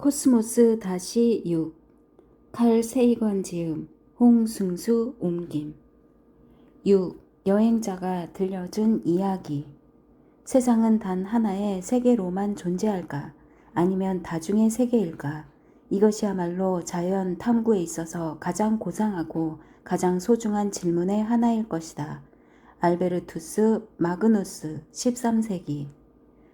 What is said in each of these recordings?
코스모스 -6 칼 세이건 지음 홍승수 옮김 6. 여행자가 들려준 이야기. 세상은 단 하나의 세계로만 존재할까? 아니면 다중의 세계일까? 이것이야말로 자연 탐구에 있어서 가장 고상하고 가장 소중한 질문의 하나일 것이다. 알베르투스 마그누스 13세기.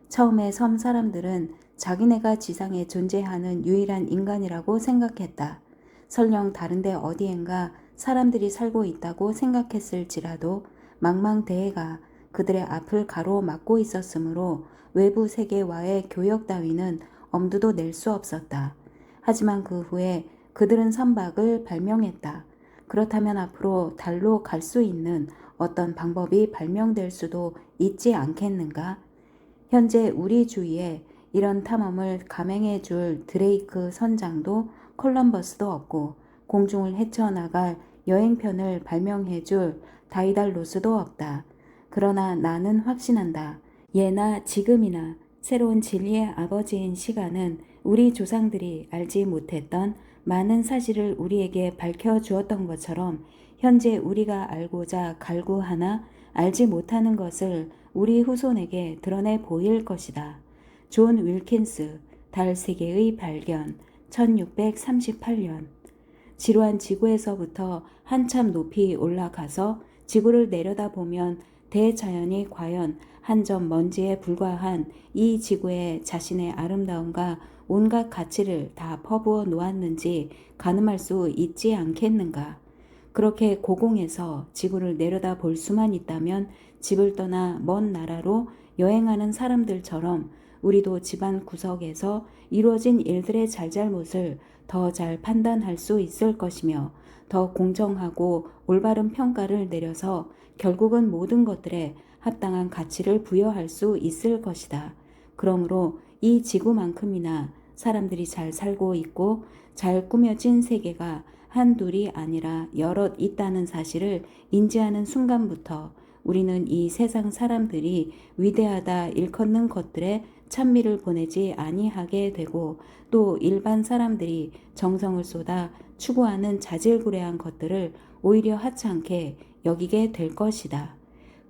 처음에 섬 사람들은 자기네가 지상에 존재하는 유일한 인간이라고 생각했다. 설령 다른데 어디엔가 사람들이 살고 있다고 생각했을지라도 망망대해가 그들의 앞을 가로막고 있었으므로 외부 세계와의 교역 따위는 엄두도 낼 수 없었다. 하지만 그 후에 그들은 선박을 발명했다. 그렇다면 앞으로 달로 갈 수 있는 어떤 방법이 발명될 수도 있지 않겠는가? 현재 우리 주위에 이런 탐험을 감행해 줄 드레이크 선장도 콜럼버스도 없고 공중을 헤쳐나갈 여행편을 발명해 줄 다이달로스도 없다. 그러나 나는 확신한다. 예나 지금이나 새로운 진리의 아버지인 시간은 우리 조상들이 알지 못했던 많은 사실을 우리에게 밝혀주었던 것처럼 현재 우리가 알고자 갈구하나 알지 못하는 것을 우리 후손에게 드러내 보일 것이다. 존 윌킨스, 달 세계의 발견, 1638년. 지루한 지구에서부터 한참 높이 올라가서 지구를 내려다보면 대자연이 과연 한 점 먼지에 불과한 이 지구에 자신의 아름다움과 온갖 가치를 다 퍼부어 놓았는지 가늠할 수 있지 않겠는가. 그렇게 고공에서 지구를 내려다 볼 수만 있다면 집을 떠나 먼 나라로 여행하는 사람들처럼 우리도 집안 구석에서 이루어진 일들의 잘잘못을 더 잘 판단할 수 있을 것이며 더 공정하고 올바른 평가를 내려서 결국은 모든 것들에 합당한 가치를 부여할 수 있을 것이다. 그러므로 이 지구만큼이나 사람들이 잘 살고 있고 잘 꾸며진 세계가 한둘이 아니라 여럿 있다는 사실을 인지하는 순간부터 우리는 이 세상 사람들이 위대하다 일컫는 것들에 찬미를 보내지 아니하게 되고 또 일반 사람들이 정성을 쏟아 추구하는 자질구레한 것들을 오히려 하찮게 여기게 될 것이다.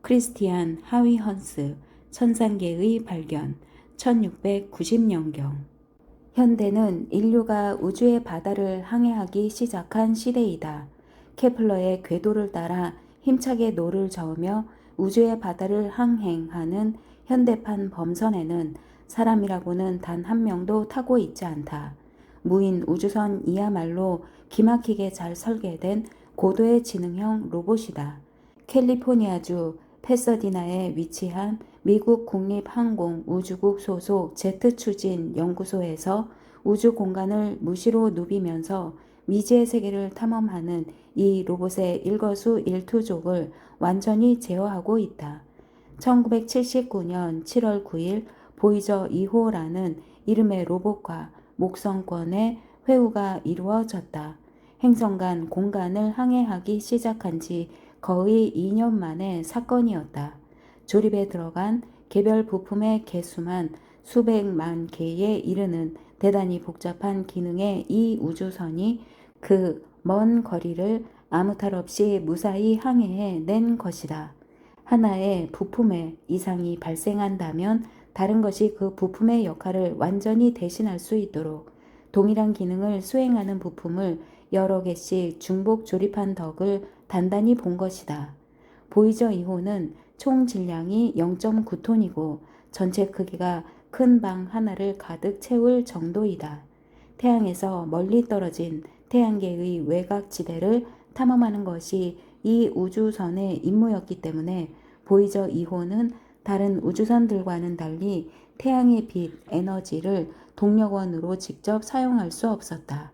크리스티안 하위 헌스 천상계의 발견 1690년경. 현대는 인류가 우주의 바다를 항해하기 시작한 시대이다. 케플러의 궤도를 따라 힘차게 노를 저으며 우주의 바다를 항행하는 현대판 범선에는 사람이라고는 단 한 명도 타고 있지 않다. 무인 우주선이야말로 기막히게 잘 설계된 고도의 지능형 로봇이다. 캘리포니아주 패서디나에 위치한 미국 국립항공우주국 소속 제트추진 연구소에서 우주 공간을 무시로 누비면서 미지의 세계를 탐험하는 이 로봇의 일거수일투족을 완전히 제어하고 있다. 1979년 7월 9일 보이저 2호라는 이름의 로봇과 목성권의 회우가 이루어졌다. 행성 간 공간을 항해하기 시작한 지 거의 2년 만의 사건이었다. 조립에 들어간 개별 부품의 개수만 수백만 개에 이르는 대단히 복잡한 기능의 이 우주선이 그 먼 거리를 아무 탈 없이 무사히 항해해 낸 것이다. 하나의 부품에 이상이 발생한다면 다른 것이 그 부품의 역할을 완전히 대신할 수 있도록 동일한 기능을 수행하는 부품을 여러 개씩 중복 조립한 덕을 단단히 본 것이다. 보이저 2호는 총 질량이 0.9톤이고 전체 크기가 큰 방 하나를 가득 채울 정도이다. 태양에서 멀리 떨어진 태양계의 외곽지대를 탐험하는 것이 이 우주선의 임무였기 때문에 보이저 2호는 다른 우주선들과는 달리 태양의 빛, 에너지를 동력원으로 직접 사용할 수 없었다.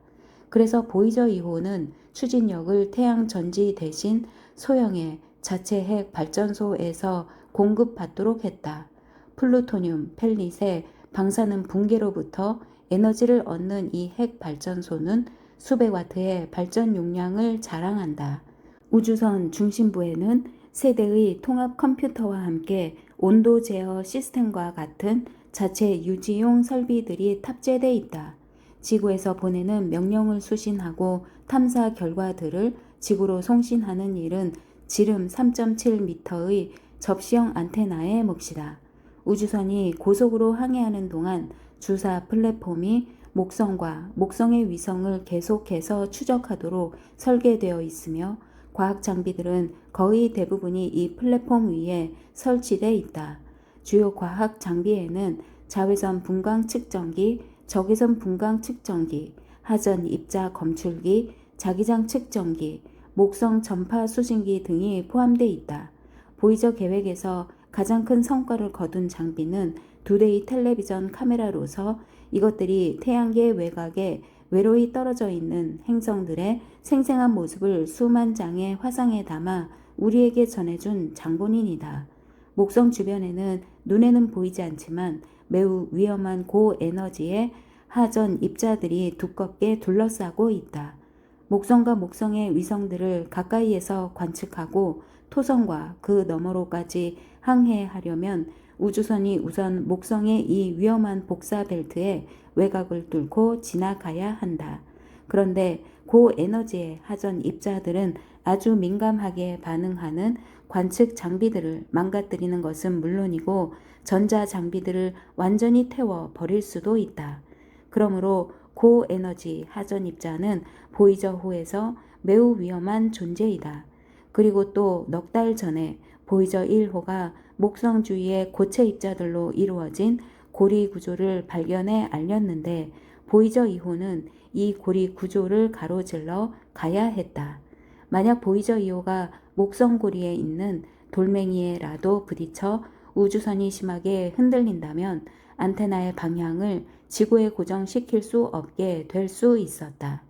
그래서 보이저 2호는 추진력을 태양 전지 대신 소형의 자체 핵 발전소에서 공급받도록 했다. 플루토늄, 펠릿의 방사능 붕괴로부터 에너지를 얻는 이 핵 발전소는 수백 와트의 발전 용량을 자랑한다. 우주선 중심부에는 세대의 통합 컴퓨터와 함께 온도 제어 시스템과 같은 자체 유지용 설비들이 탑재돼 있다. 지구에서 보내는 명령을 수신하고 탐사 결과들을 지구로 송신하는 일은 지름 3.7m의 접시형 안테나의 몫이다. 우주선이 고속으로 항해하는 동안 주사 플랫폼이 목성과 목성의 위성을 계속해서 추적하도록 설계되어 있으며 과학 장비들은 거의 대부분이 이 플랫폼 위에 설치돼 있다. 주요 과학 장비에는 자외선 분광 측정기, 적외선 분광 측정기, 하전 입자 검출기, 자기장 측정기, 목성 전파 수신기 등이 포함되어 있다. 보이저 계획에서 가장 큰 성과를 거둔 장비는 2대의 텔레비전 카메라로서 이것들이 태양계 외곽에 외로이 떨어져 있는 행성들의 생생한 모습을 수만 장의 화상에 담아 우리에게 전해준 장본인이다. 목성 주변에는 눈에는 보이지 않지만 매우 위험한 고에너지의 하전 입자들이 두껍게 둘러싸고 있다. 목성과 목성의 위성들을 가까이에서 관측하고 토성과 그 너머로까지 항해하려면 우주선이 우선 목성의 이 위험한 복사 벨트의 외곽을 뚫고 지나가야 한다. 그런데 고에너지의 하전 입자들은 아주 민감하게 반응하는 관측 장비들을 망가뜨리는 것은 물론이고 전자 장비들을 완전히 태워 버릴 수도 있다. 그러므로 고에너지 하전 입자는 보이저호에서 매우 위험한 존재이다. 그리고 또 넉 달 전에 보이저 1호가 목성 주위의 고체 입자들로 이루어진 고리 구조를 발견해 알렸는데 보이저 2호는 이 고리 구조를 가로질러 가야 했다. 만약 보이저 2호가 목성 고리에 있는 돌멩이에라도 부딪혀 우주선이 심하게 흔들린다면 안테나의 방향을 지구에 고정시킬 수 없게 될 수 있었다.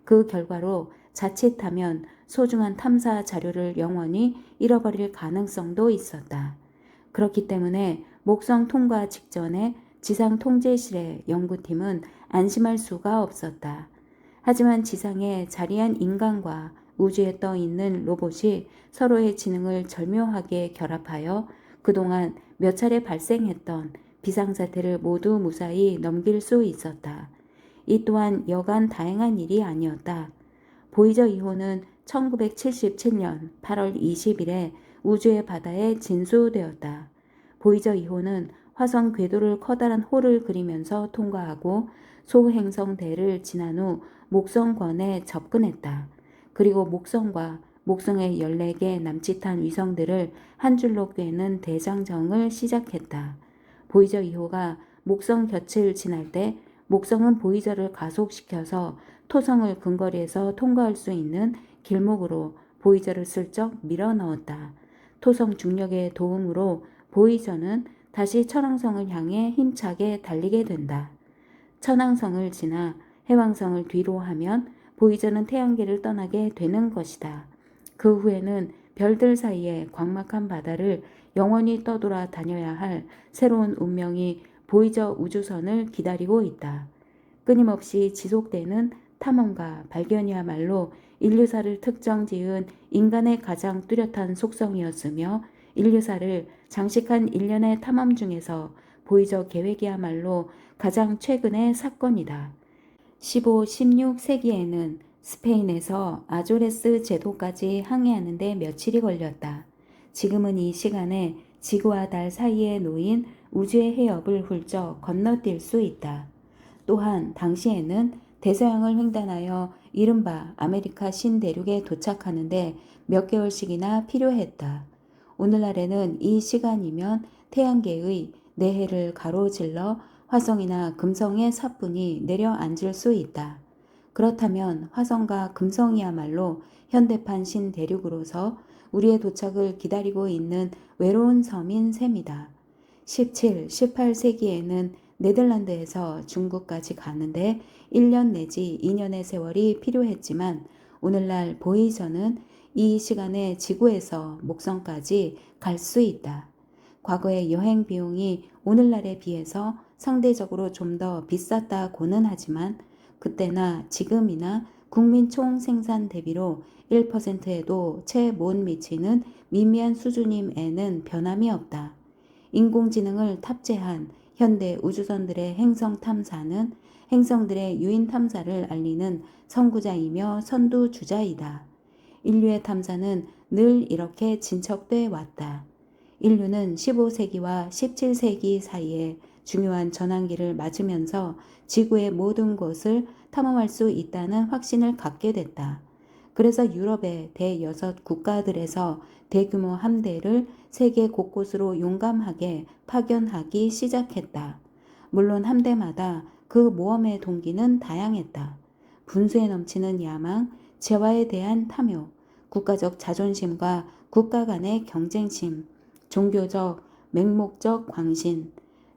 그 결과로 자칫하면 소중한 탐사 자료를 영원히 잃어버릴 가능성도 있었다. 그렇기 때문에 목성 통과 직전에 지상 통제실의 연구팀은 안심할 수가 없었다. 하지만 지상에 자리한 인간과 우주에 떠 있는 로봇이 서로의 지능을 절묘하게 결합하여 그동안 몇 차례 발생했던 비상사태를 모두 무사히 넘길 수 있었다. 이 또한 여간 다행한 일이 아니었다. 보이저 2호는 1977년 8월 20일에 우주의 바다에 진수되었다. 보이저 2호는 화성 궤도를 커다란 홀을 그리면서 통과하고 소행성대를 지난 후 목성권에 접근했다. 그리고 목성과 목성의 14개 남짓한 위성들을 한 줄로 꿰는 대장정을 시작했다. 보이저 2호가 목성 곁을 지날 때 목성은 보이저를 가속시켜서 토성을 근거리에서 통과할 수 있는 길목으로 보이저를 슬쩍 밀어 넣었다. 토성 중력의 도움으로 보이저는 다시 천왕성을 향해 힘차게 달리게 된다. 천왕성을 지나 해왕성을 뒤로 하면 보이저는 태양계를 떠나게 되는 것이다. 그 후에는 별들 사이의 광막한 바다를 영원히 떠돌아 다녀야 할 새로운 운명이 보이저 우주선을 기다리고 있다. 끊임없이 지속되는 탐험과 발견이야말로 인류사를 특정 지은 인간의 가장 뚜렷한 속성이었으며 인류사를 장식한 일련의 탐험 중에서 보이저 계획이야말로 가장 최근의 사건이다. 15, 16세기에는 스페인에서 아조레스 제도까지 항해하는 데 며칠이 걸렸다. 지금은 이 시간에 지구와 달 사이에 놓인 우주의 해협을 훌쩍 건너뛸 수 있다. 또한 당시에는 대서양을 횡단하여 이른바 아메리카 신대륙에 도착하는데 몇 개월씩이나 필요했다. 오늘날에는 이 시간이면 태양계의 내해를 가로질러 화성이나 금성의 사뿐히 내려앉을 수 있다. 그렇다면 화성과 금성이야말로 현대판 신대륙으로서 우리의 도착을 기다리고 있는 외로운 섬인 셈이다. 17, 18세기에는 네덜란드에서 중국까지 가는데 1년 내지 2년의 세월이 필요했지만 오늘날 보이저는 이 시간에 지구에서 목성까지 갈 수 있다. 과거의 여행 비용이 오늘날에 비해서 상대적으로 좀 더 비쌌다고는 하지만 그때나 지금이나 국민 총 생산 대비로 1%에도 채 못 미치는 미미한 수준임에는 변함이 없다. 인공지능을 탑재한 현대 우주선들의 행성 탐사는 행성들의 유인 탐사를 알리는 선구자이며 선두주자이다. 인류의 탐사는 늘 이렇게 진척돼 왔다. 인류는 15세기와 17세기 사이에 중요한 전환기를 맞으면서 지구의 모든 곳을 탐험할 수 있다는 확신을 갖게 됐다. 그래서 유럽의 대6 국가들에서 대규모 함대를 세계 곳곳으로 용감하게 파견하기 시작했다. 물론 함대마다 그 모험의 동기는 다양했다. 분수에 넘치는 야망, 재화에 대한 탐욕, 국가적 자존심과 국가 간의 경쟁심, 종교적, 맹목적 광신,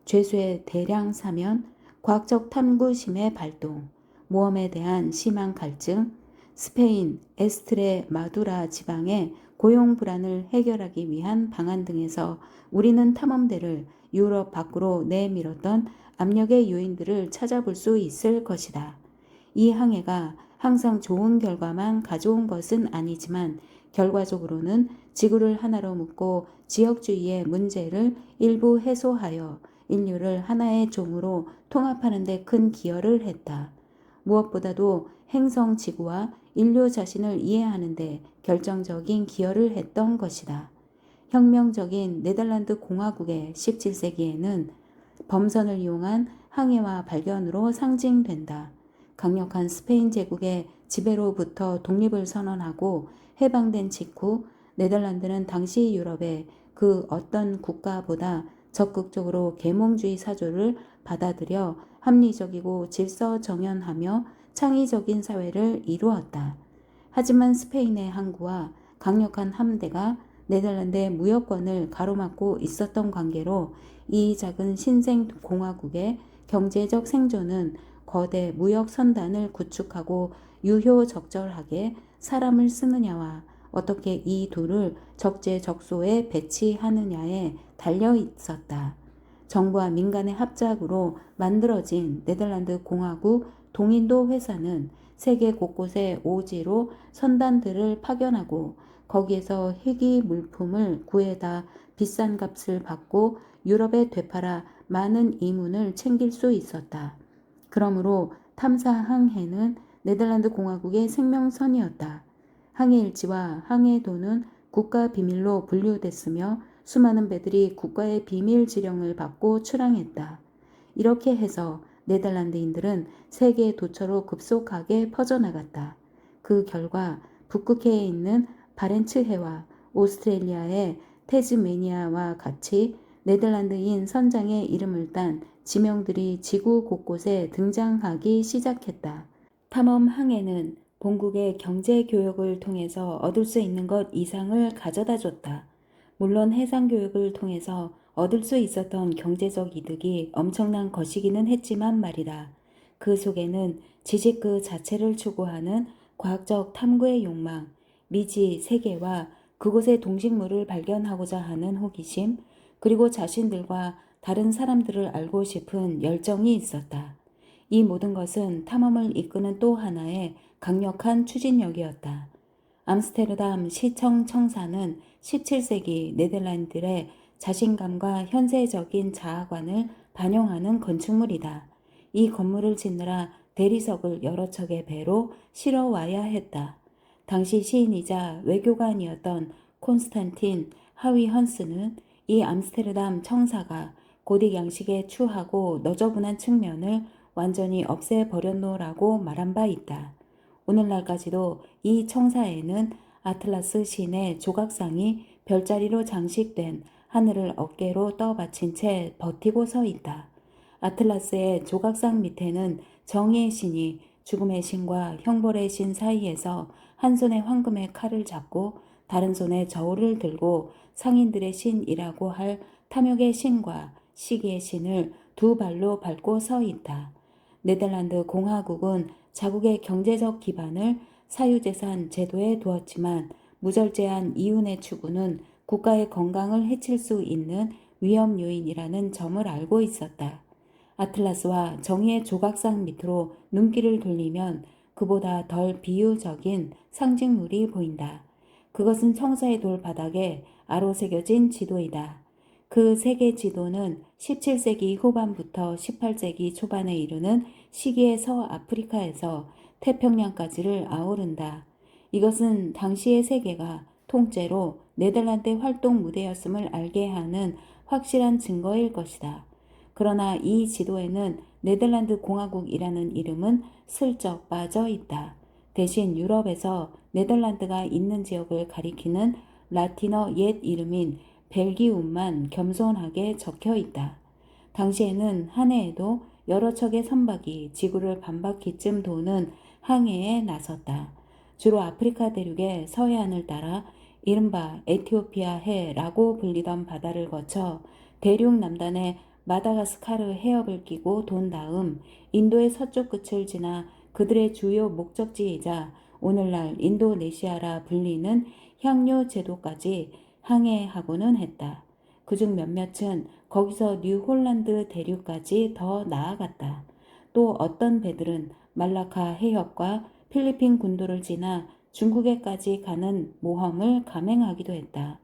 죄수의 대량 사면, 과학적 탐구심의 발동, 모험에 대한 심한 갈증, 스페인 에스트레 마두라 지방의 고용 불안을 해결하기 위한 방안 등에서 우리는 탐험대를 유럽 밖으로 내밀었던 압력의 요인들을 찾아볼 수 있을 것이다. 이 항해가 항상 좋은 결과만 가져온 것은 아니지만 결과적으로는 지구를 하나로 묶고 지역주의의 문제를 일부 해소하여 인류를 하나의 종으로 통합하는 데 큰 기여를 했다. 무엇보다도 행성 지구와 인류 자신을 이해하는 데 결정적인 기여를 했던 것이다. 혁명적인 네덜란드 공화국의 17세기에는 범선을 이용한 항해와 발견으로 상징된다. 강력한 스페인 제국의 지배로부터 독립을 선언하고 해방된 직후 네덜란드는 당시 유럽의 그 어떤 국가보다 적극적으로 계몽주의 사조를 받아들여 합리적이고 질서정연하며 창의적인 사회를 이루었다. 하지만 스페인의 항구와 강력한 함대가 네덜란드의 무역권을 가로막고 있었던 관계로 이 작은 신생 공화국의 경제적 생존은 거대 무역 선단을 구축하고 유효적절하게 사람을 쓰느냐와 어떻게 이 둘을 적재적소에 배치하느냐에 달려 있었다. 정부와 민간의 합작으로 만들어진 네덜란드 공화국 동인도 회사는 세계 곳곳에 오지로 선단들을 파견하고 거기에서 희귀 물품을 구해다 비싼 값을 받고 유럽에 되팔아 많은 이문을 챙길 수 있었다. 그러므로 탐사 항해는 네덜란드 공화국의 생명선이었다. 항해일지와 항해도는 국가 비밀로 분류됐으며 수많은 배들이 국가의 비밀 지령을 받고 출항했다. 이렇게 해서 네덜란드인들은 세계 도처로 급속하게 퍼져나갔다. 그 결과 북극해에 있는 바렌츠해와 오스트레일리아의 태즈메니아와 같이 네덜란드인 선장의 이름을 딴 지명들이 지구 곳곳에 등장하기 시작했다. 탐험 항해는 본국의 경제 교육을 통해서 얻을 수 있는 것 이상을 가져다 줬다. 물론 해상 교육을 통해서 얻을 수 있었던 경제적 이득이 엄청난 것이기는 했지만 말이다. 그 속에는 지식 그 자체를 추구하는 과학적 탐구의 욕망, 미지 세계와 그곳의 동식물을 발견하고자 하는 호기심, 그리고 자신들과 다른 사람들을 알고 싶은 열정이 있었다. 이 모든 것은 탐험을 이끄는 또 하나의 강력한 추진력이었다. 암스테르담 시청 청사는 17세기 네덜란드의 자신감과 현세적인 자아관을 반영하는 건축물이다. 이 건물을 짓느라 대리석을 여러 척의 배로 실어 와야 했다. 당시 시인이자 외교관이었던 콘스탄틴 하위 헌스는 이 암스테르담 청사가 고딕 양식에 추하고 너저분한 측면을 완전히 없애버렸노라고 말한 바 있다. 오늘날까지도 이 청사에는 아틀라스 신의 조각상이 별자리로 장식된 하늘을 어깨로 떠받친 채 버티고 서 있다. 아틀라스의 조각상 밑에는 정의의 신이 죽음의 신과 형벌의 신 사이에서 한 손에 황금의 칼을 잡고 다른 손에 저울을 들고 상인들의 신이라고 할 탐욕의 신과 시기의 신을 두 발로 밟고 서 있다. 네덜란드 공화국은 자국의 경제적 기반을 사유재산 제도에 두었지만 무절제한 이윤의 추구는 국가의 건강을 해칠 수 있는 위험 요인이라는 점을 알고 있었다. 아틀라스와 정의의 조각상 밑으로 눈길을 돌리면 그보다 덜 비유적인 상징물이 보인다. 그것은 청사의 돌 바닥에 아로 새겨진 지도이다. 그 세계 지도는 17세기 후반부터 18세기 초반에 이르는 시기의 서아프리카에서 태평양까지를 아우른다. 이것은 당시의 세계가 통째로 네덜란드 활동 무대였음을 알게 하는 확실한 증거일 것이다. 그러나 이 지도에는 네덜란드 공화국이라는 이름은 슬쩍 빠져 있다. 대신 유럽에서 네덜란드가 있는 지역을 가리키는 라틴어 옛 이름인 벨기움만 겸손하게 적혀 있다. 당시에는 한 해에도 여러 척의 선박이 지구를 반바퀴쯤 도는 항해에 나섰다. 주로 아프리카 대륙의 서해안을 따라 이른바 에티오피아 해라고 불리던 바다를 거쳐 대륙 남단의 마다가스카르 해협을 끼고 돈 다음 인도의 서쪽 끝을 지나 그들의 주요 목적지이자 오늘날 인도네시아라 불리는 향료 제도까지 항해하고는 했다. 그중 몇몇은 거기서 뉴홀란드 대륙까지 더 나아갔다. 또 어떤 배들은 말라카 해협과 필리핀 군도를 지나 중국에까지 가는 모험을 감행하기도 했다.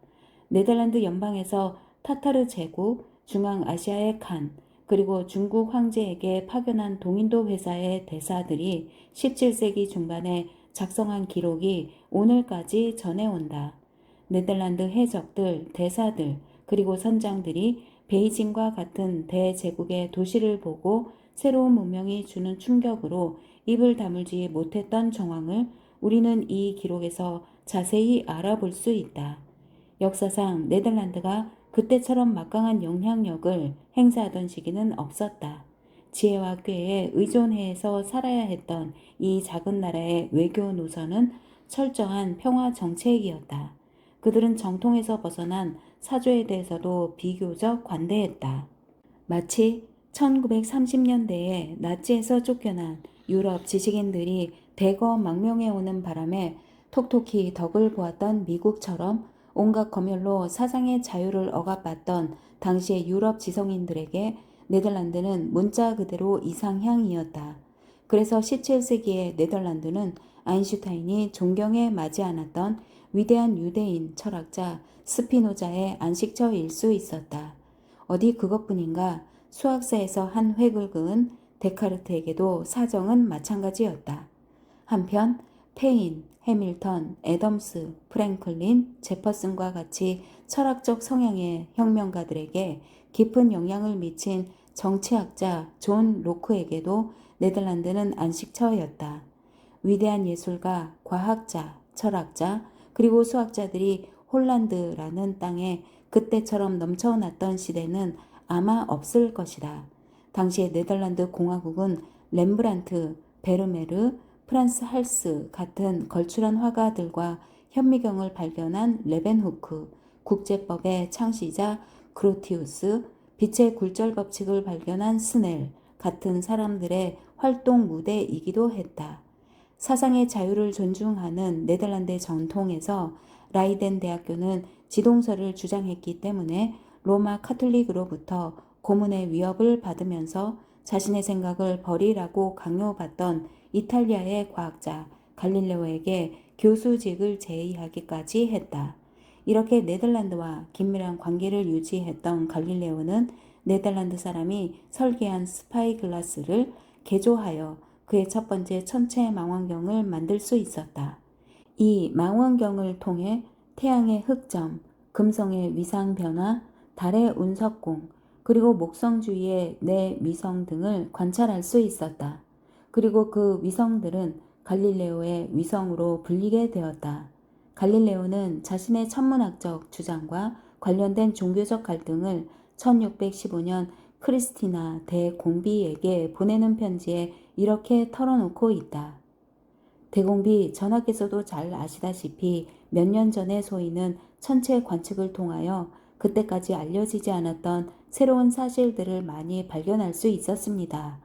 네덜란드 연방에서 타타르 제국, 중앙아시아의 칸, 그리고 중국 황제에게 파견한 동인도 회사의 대사들이 17세기 중반에 작성한 기록이 오늘까지 전해온다. 네덜란드 해적들, 대사들, 그리고 선장들이 베이징과 같은 대제국의 도시를 보고 새로운 문명이 주는 충격으로 입을 다물지 못했던 정황을 우리는 이 기록에서 자세히 알아볼 수 있다. 역사상 네덜란드가 그때처럼 막강한 영향력을 행사하던 시기는 없었다. 지혜와 꾀에 의존해서 살아야 했던 이 작은 나라의 외교 노선은 철저한 평화 정책이었다. 그들은 정통에서 벗어난 사조에 대해서도 비교적 관대했다. 마치 1930년대에 나치에서 쫓겨난 유럽 지식인들이 대거 망명해오는 바람에 톡톡히 덕을 보았던 미국처럼 온갖 검열로 사상의 자유를 억압받던 당시의 유럽 지성인들에게 네덜란드는 문자 그대로 이상향이었다. 그래서 17세기의 네덜란드는 아인슈타인이 존경에 맞지 않았던 위대한 유대인 철학자 스피노자의 안식처일 수 있었다. 어디 그것뿐인가 수학사에서 한 획을 그은 데카르트에게도 사정은 마찬가지였다. 한편 페인, 해밀턴, 애덤스, 프랭클린, 제퍼슨과 같이 철학적 성향의 혁명가들에게 깊은 영향을 미친 정치학자 존 로크에게도 네덜란드는 안식처였다. 위대한 예술가, 과학자, 철학자, 그리고 수학자들이 홀란드라는 땅에 그때처럼 넘쳐났던 시대는 아마 없을 것이다. 당시의 네덜란드 공화국은 렘브란트, 베르메르, 프란스 할스 같은 걸출한 화가들과 현미경을 발견한 레벤후크, 국제법의 창시자 그로티우스, 빛의 굴절 법칙을 발견한 스넬 같은 사람들의 활동 무대이기도 했다. 사상의 자유를 존중하는 네덜란드의 전통에서 라이덴 대학교는 지동설을 주장했기 때문에 로마 카톨릭으로부터 고문의 위협을 받으면서 자신의 생각을 버리라고 강요받던 이탈리아의 과학자 갈릴레오에게 교수직을 제의하기까지 했다. 이렇게 네덜란드와 긴밀한 관계를 유지했던 갈릴레오는 네덜란드 사람이 설계한 스파이글라스를 개조하여 그의 첫 번째 천체 망원경을 만들 수 있었다. 이 망원경을 통해 태양의 흑점, 금성의 위상 변화, 달의 운석공, 그리고 목성 주위의 네 위성 등을 관찰할 수 있었다. 그리고 그 위성들은 갈릴레오의 위성으로 불리게 되었다. 갈릴레오는 자신의 천문학적 주장과 관련된 종교적 갈등을 1615년 크리스티나 대공비에게 보내는 편지에 이렇게 털어놓고 있다. 대공비 전하께서도 잘 아시다시피 몇 년 전에 소인은 천체 관측을 통하여 그때까지 알려지지 않았던 새로운 사실들을 많이 발견할 수 있었습니다.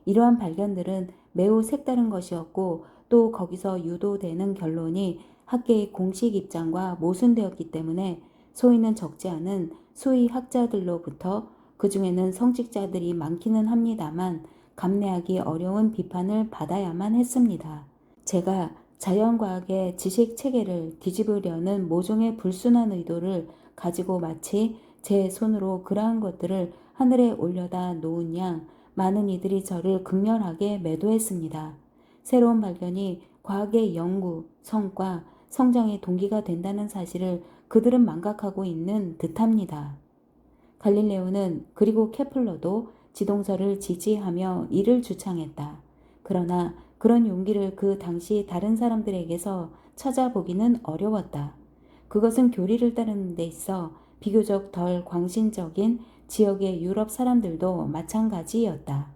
이러한 발견들은 매우 색다른 것이었고 또 거기서 유도되는 결론이 학계의 공식 입장과 모순되었기 때문에 소인은 적지 않은 수의 학자들로부터 그 중에는 성직자들이 많기는 합니다만 감내하기 어려운 비판을 받아야만 했습니다. 제가 자연과학의 지식 체계를 뒤집으려는 모종의 불순한 의도를 가지고 마치 제 손으로 그러한 것들을 하늘에 올려다 놓은 양 많은 이들이 저를 극렬하게 매도했습니다. 새로운 발견이 과학의 연구, 성과, 성장의 동기가 된다는 사실을 그들은 망각하고 있는 듯합니다. 갈릴레오는 그리고 케플러도 지동설을 지지하며 이를 주창했다. 그러나 그런 용기를 그 당시 다른 사람들에게서 찾아보기는 어려웠다. 그것은 교리를 따르는 데 있어 비교적 덜 광신적인 지역의 유럽 사람들도 마찬가지였다.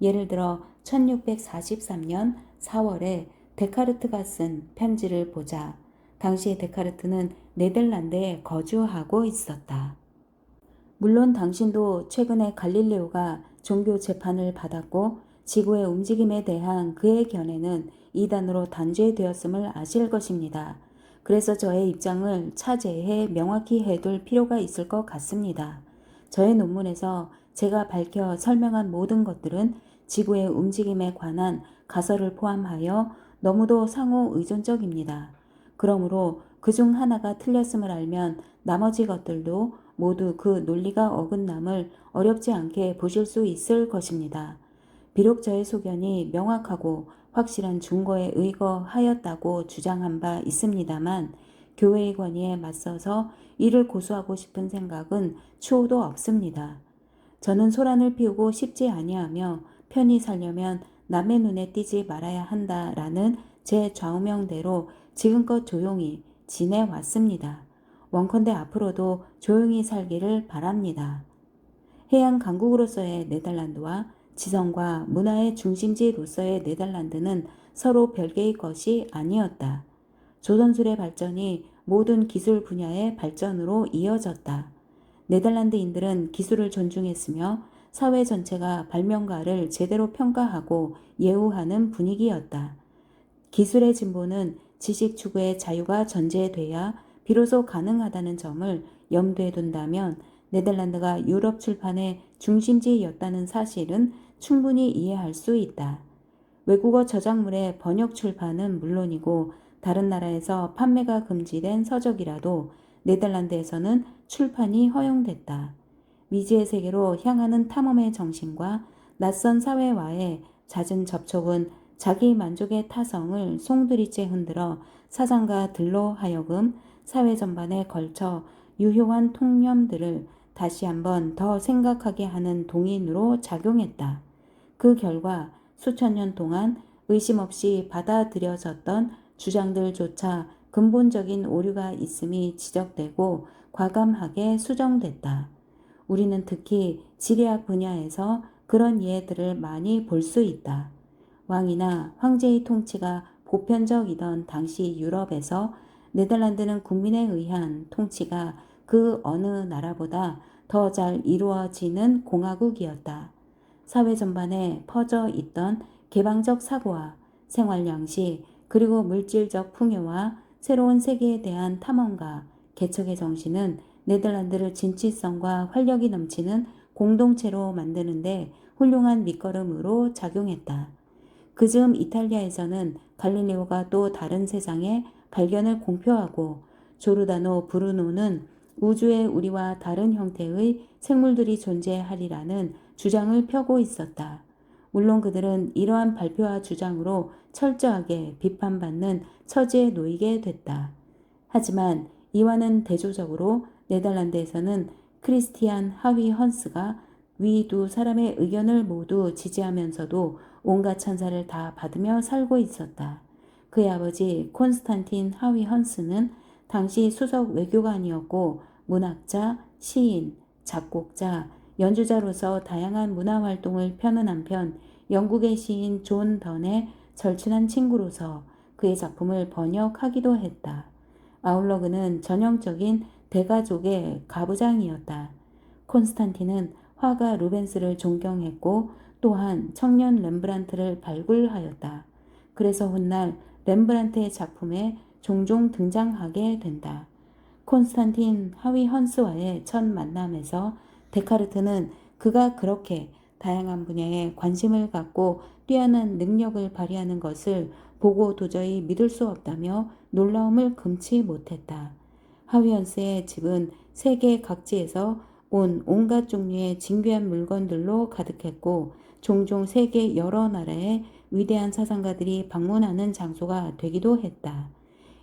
예를 들어 1643년 4월에 데카르트가 쓴 편지를 보자. 당시 데카르트는 네덜란드에 거주하고 있었다. 물론 당신도 최근에 갈릴레오가 종교 재판을 받았고 지구의 움직임에 대한 그의 견해는 이단으로 단죄되었음을 아실 것입니다. 그래서 저의 입장을 차제해 명확히 해둘 필요가 있을 것 같습니다. 저의 논문에서 제가 밝혀 설명한 모든 것들은 지구의 움직임에 관한 가설을 포함하여 너무도 상호 의존적입니다. 그러므로 그중 하나가 틀렸음을 알면 나머지 것들도 모두 그 논리가 어긋남을 어렵지 않게 보실 수 있을 것입니다. 비록 저의 소견이 명확하고 확실한 증거에 의거하였다고 주장한 바 있습니다만 교회의 권위에 맞서서 이를 고수하고 싶은 생각은 추호도 없습니다. 저는 소란을 피우고 싶지 아니하며 편히 살려면 남의 눈에 띄지 말아야 한다라는 제 좌우명대로 지금껏 조용히 지내왔습니다. 원컨대 앞으로도 조용히 살기를 바랍니다. 해양 강국으로서의 네덜란드와 지성과 문화의 중심지로서의 네덜란드는 서로 별개의 것이 아니었다. 조선술의 발전이 모든 기술 분야의 발전으로 이어졌다. 네덜란드인들은 기술을 존중했으며 사회 전체가 발명가를 제대로 평가하고 예우하는 분위기였다. 기술의 진보는 지식 추구의 자유가 전제돼야 비로소 가능하다는 점을 염두에 둔다면 네덜란드가 유럽 출판의 중심지였다는 사실은 충분히 이해할 수 있다. 외국어 저작물의 번역 출판은 물론이고 다른 나라에서 판매가 금지된 서적이라도 네덜란드에서는 출판이 허용됐다. 미지의 세계로 향하는 탐험의 정신과 낯선 사회와의 잦은 접촉은 자기 만족의 타성을 송두리째 흔들어 사상가들로 하여금 사회 전반에 걸쳐 유효한 통념들을 다시 한번 더 생각하게 하는 동인으로 작용했다. 그 결과 수천 년 동안 의심 없이 받아들여졌던 주장들조차 근본적인 오류가 있음이 지적되고 과감하게 수정됐다. 우리는 특히 지리학 분야에서 그런 예들을 많이 볼 수 있다. 왕이나 황제의 통치가 보편적이던 당시 유럽에서 네덜란드는 국민에 의한 통치가 그 어느 나라보다 더 잘 이루어지는 공화국이었다. 사회 전반에 퍼져 있던 개방적 사고와 생활 양식 그리고 물질적 풍요와 새로운 세계에 대한 탐험과 개척의 정신은 네덜란드를 진취성과 활력이 넘치는 공동체로 만드는데 훌륭한 밑거름으로 작용했다. 그즈음 이탈리아에서는 갈릴레오가 또 다른 세상의 발견을 공표하고 조르다노 브루노는 우주에 우리와 다른 형태의 생물들이 존재하리라는 주장을 펴고 있었다. 물론 그들은 이러한 발표와 주장으로 철저하게 비판받는 처지에 놓이게 됐다. 하지만 이와는 대조적으로 네덜란드에서는 크리스티안 하위 헌스가 위 두 사람의 의견을 모두 지지하면서도 온갖 찬사를 다 받으며 살고 있었다. 그의 아버지 콘스탄틴 하위 헌스는 당시 수석 외교관이었고 문학자, 시인, 작곡자, 연주자로서 다양한 문화 활동을 펴는 한편 영국의 시인 존 던의 절친한 친구로서 그의 작품을 번역하기도 했다. 아울러 그는 전형적인 대가족의 가부장이었다. 콘스탄틴은 화가 루벤스를 존경했고 또한 청년 렘브란트를 발굴하였다. 그래서 훗날 렘브란트의 작품에 종종 등장하게 된다. 콘스탄틴 하위 헌스와의 첫 만남에서 데카르트는 그가 그렇게 다양한 분야에 관심을 갖고 뛰어난 능력을 발휘하는 것을 보고 도저히 믿을 수 없다며 놀라움을 금치 못했다. 하위 헌스의 집은 세계 각지에서 온 온갖 종류의 진귀한 물건들로 가득했고 종종 세계 여러 나라의 위대한 사상가들이 방문하는 장소가 되기도 했다.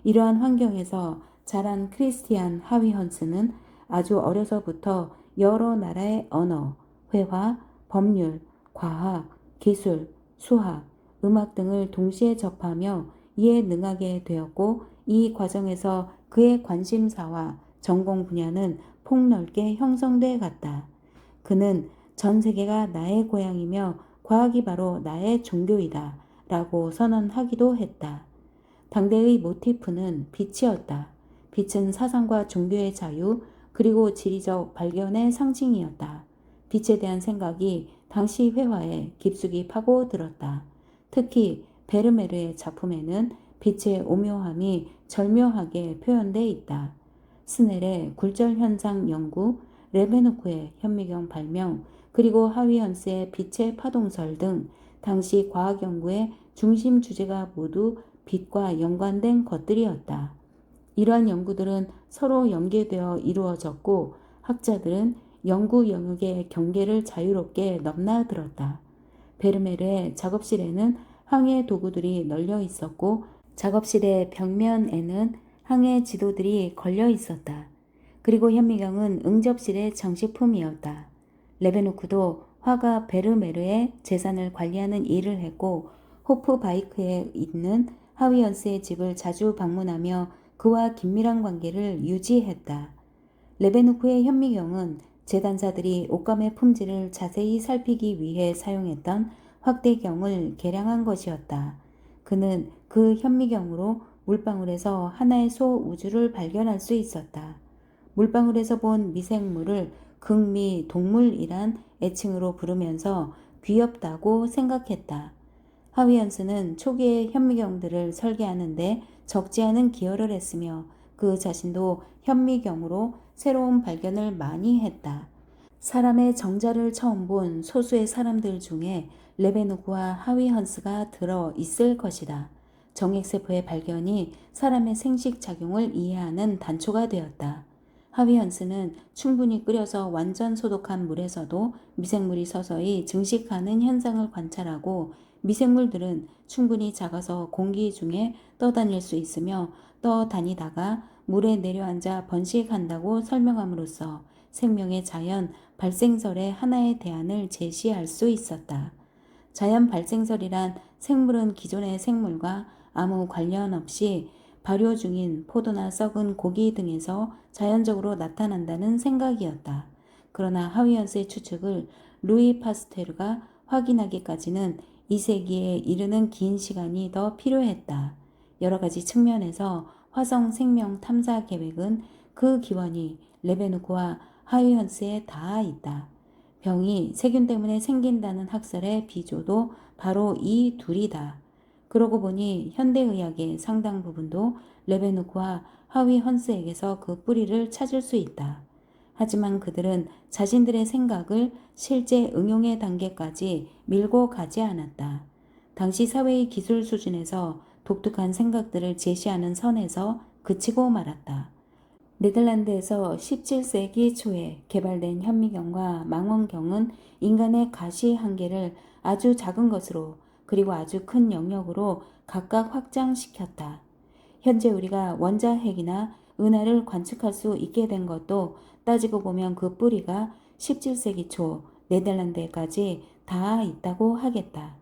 이러한 환경에서 자란 크리스티안 하위 헌스는 아주 어려서부터 여러 나라의 언어, 회화, 법률, 과학, 기술, 수학, 음악 등을 동시에 접하며 이에 능하게 되었고, 이 과정에서 그의 관심사와 전공 분야는 폭넓게 형성돼 갔다. 그는 전 세계가 나의 고향이며 과학이 바로 나의 종교이다 라고 선언하기도 했다. 당대의 모티프는 빛이었다. 빛은 사상과 종교의 자유, 그리고 지리적 발견의 상징이었다. 빛에 대한 생각이 당시 회화에 깊숙이 파고들었다. 특히 베르메르의 작품에는 빛의 오묘함이 절묘하게 표현돼 있다. 스넬의 굴절 현상 연구, 레베누크의 현미경 발명, 그리고 하위헌스의 빛의 파동설 등 당시 과학 연구의 중심 주제가 모두 빛과 연관된 것들이었다. 이러한 연구들은 서로 연계되어 이루어졌고, 학자들은 연구 영역의 경계를 자유롭게 넘나들었다. 베르메르의 작업실에는 항해 도구들이 널려 있었고, 작업실의 벽면에는 항해 지도들이 걸려 있었다. 그리고 현미경은 응접실의 장식품이었다. 레베누크도 화가 베르메르의 재산을 관리하는 일을 했고, 호프바이크에 있는 하위헌스의 집을 자주 방문하며 그와 긴밀한 관계를 유지했다. 레베누크의 현미경은 재단사들이 옷감의 품질을 자세히 살피기 위해 사용했던 확대경을 개량한 것이었다. 그는 그 현미경으로 물방울에서 하나의 소우주를 발견할 수 있었다. 물방울에서 본 미생물을 극미 동물이란 애칭으로 부르면서 귀엽다고 생각했다. 하위헌스는 초기의 현미경들을 설계하는데 적지 않은 기여를 했으며, 그 자신도 현미경으로 새로운 발견을 많이 했다. 사람의 정자를 처음 본 소수의 사람들 중에 레베누크와 하위헌스가 들어 있을 것이다. 정액세포의 발견이 사람의 생식작용을 이해하는 단초가 되었다. 하위헌스는 충분히 끓여서 완전 소독한 물에서도 미생물이 서서히 증식하는 현상을 관찰하고, 미생물들은 충분히 작아서 공기 중에 떠다닐 수 있으며 떠다니다가 물에 내려앉아 번식한다고 설명함으로써 생명의 자연 발생설의 하나의 대안을 제시할 수 있었다. 자연 발생설이란 생물은 기존의 생물과 아무 관련 없이 발효 중인 포도나 썩은 고기 등에서 자연적으로 나타난다는 생각이었다. 그러나 하위헌스의 추측을 루이 파스테르가 확인하기까지는 2세기에 이르는 긴 시간이 더 필요했다. 여러 가지 측면에서 화성 생명 탐사 계획은 그 기원이 레베누크와 하위헌스에 닿아 있다. 병이 세균 때문에 생긴다는 학설의 비조도 바로 이 둘이다. 그러고 보니 현대의학의 상당 부분도 레베누크와 하위헌스에게서 그 뿌리를 찾을 수 있다. 하지만 그들은 자신들의 생각을 실제 응용의 단계까지 밀고 가지 않았다. 당시 사회의 기술 수준에서 독특한 생각들을 제시하는 선에서 그치고 말았다. 네덜란드에서 17세기 초에 개발된 현미경과 망원경은 인간의 가시 한계를 아주 작은 것으로, 그리고 아주 큰 영역으로 각각 확장시켰다. 현재 우리가 원자핵이나 은하를 관측할 수 있게 된 것도 따지고 보면 그 뿌리가 17세기 초 네덜란드에까지 닿아 있다고 하겠다.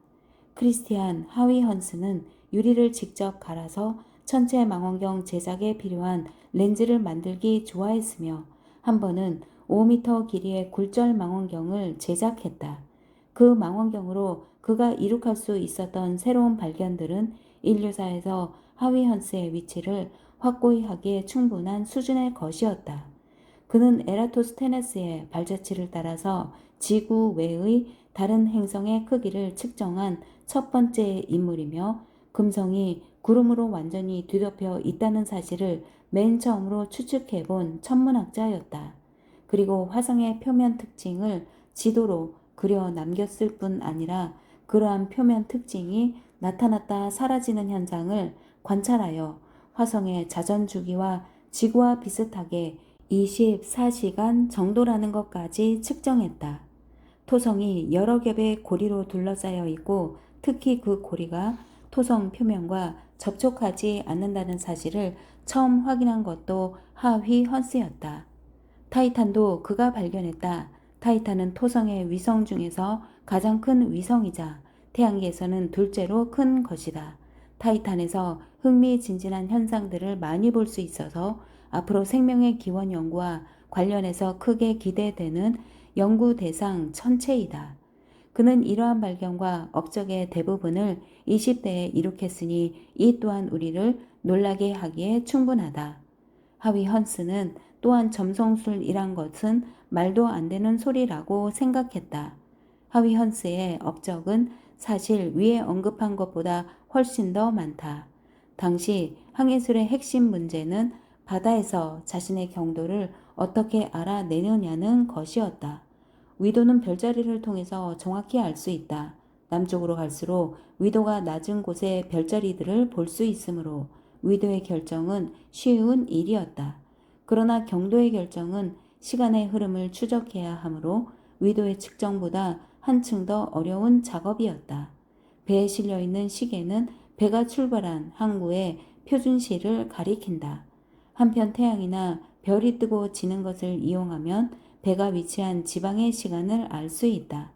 크리스티안 하위헌스는 유리를 직접 갈아서 천체 망원경 제작에 필요한 렌즈를 만들기 좋아했으며, 한 번은 5m 길이의 굴절 망원경을 제작했다. 그 망원경으로 그가 이룩할 수 있었던 새로운 발견들은 인류사에서 하위헌스의 위치를 확고히 하기에 충분한 수준의 것이었다. 그는 에라토스테네스의 발자취를 따라서 지구 외의 다른 행성의 크기를 측정한 첫 번째 인물이며, 금성이 구름으로 완전히 뒤덮여 있다는 사실을 맨 처음으로 추측해 본 천문학자였다. 그리고 화성의 표면 특징을 지도로 그려 남겼을 뿐 아니라 그러한 표면 특징이 나타났다 사라지는 현상을 관찰하여 화성의 자전 주기와 지구와 비슷하게 24시간 정도라는 것까지 측정했다. 토성이 여러 겹의 고리로 둘러싸여 있고 특히 그 고리가 토성 표면과 접촉하지 않는다는 사실을 처음 확인한 것도 하위 헌스였다. 타이탄도 그가 발견했다. 타이탄은 토성의 위성 중에서 가장 큰 위성이자 태양계에서는 둘째로 큰 것이다. 타이탄에서 흥미진진한 현상들을 많이 볼 수 있어서 앞으로 생명의 기원 연구와 관련해서 크게 기대되는 연구 대상 천체이다. 그는 이러한 발견과 업적의 대부분을 20대에 이룩했으니 이 또한 우리를 놀라게 하기에 충분하다. 하위 헌스는 또한 점성술이란 것은 말도 안 되는 소리라고 생각했다. 하위 헌스의 업적은 사실 위에 언급한 것보다 훨씬 더 많다. 당시 항해술의 핵심 문제는 바다에서 자신의 경도를 어떻게 알아내느냐는 것이었다. 위도는 별자리를 통해서 정확히 알 수 있다. 남쪽으로 갈수록 위도가 낮은 곳의 별자리들을 볼 수 있으므로 위도의 결정은 쉬운 일이었다. 그러나 경도의 결정은 시간의 흐름을 추적해야 하므로 위도의 측정보다 한층 더 어려운 작업이었다. 배에 실려 있는 시계는 배가 출발한 항구의 표준시를 가리킨다. 한편 태양이나 별이 뜨고 지는 것을 이용하면 배가 위치한 지방의 시간을 알 수 있다.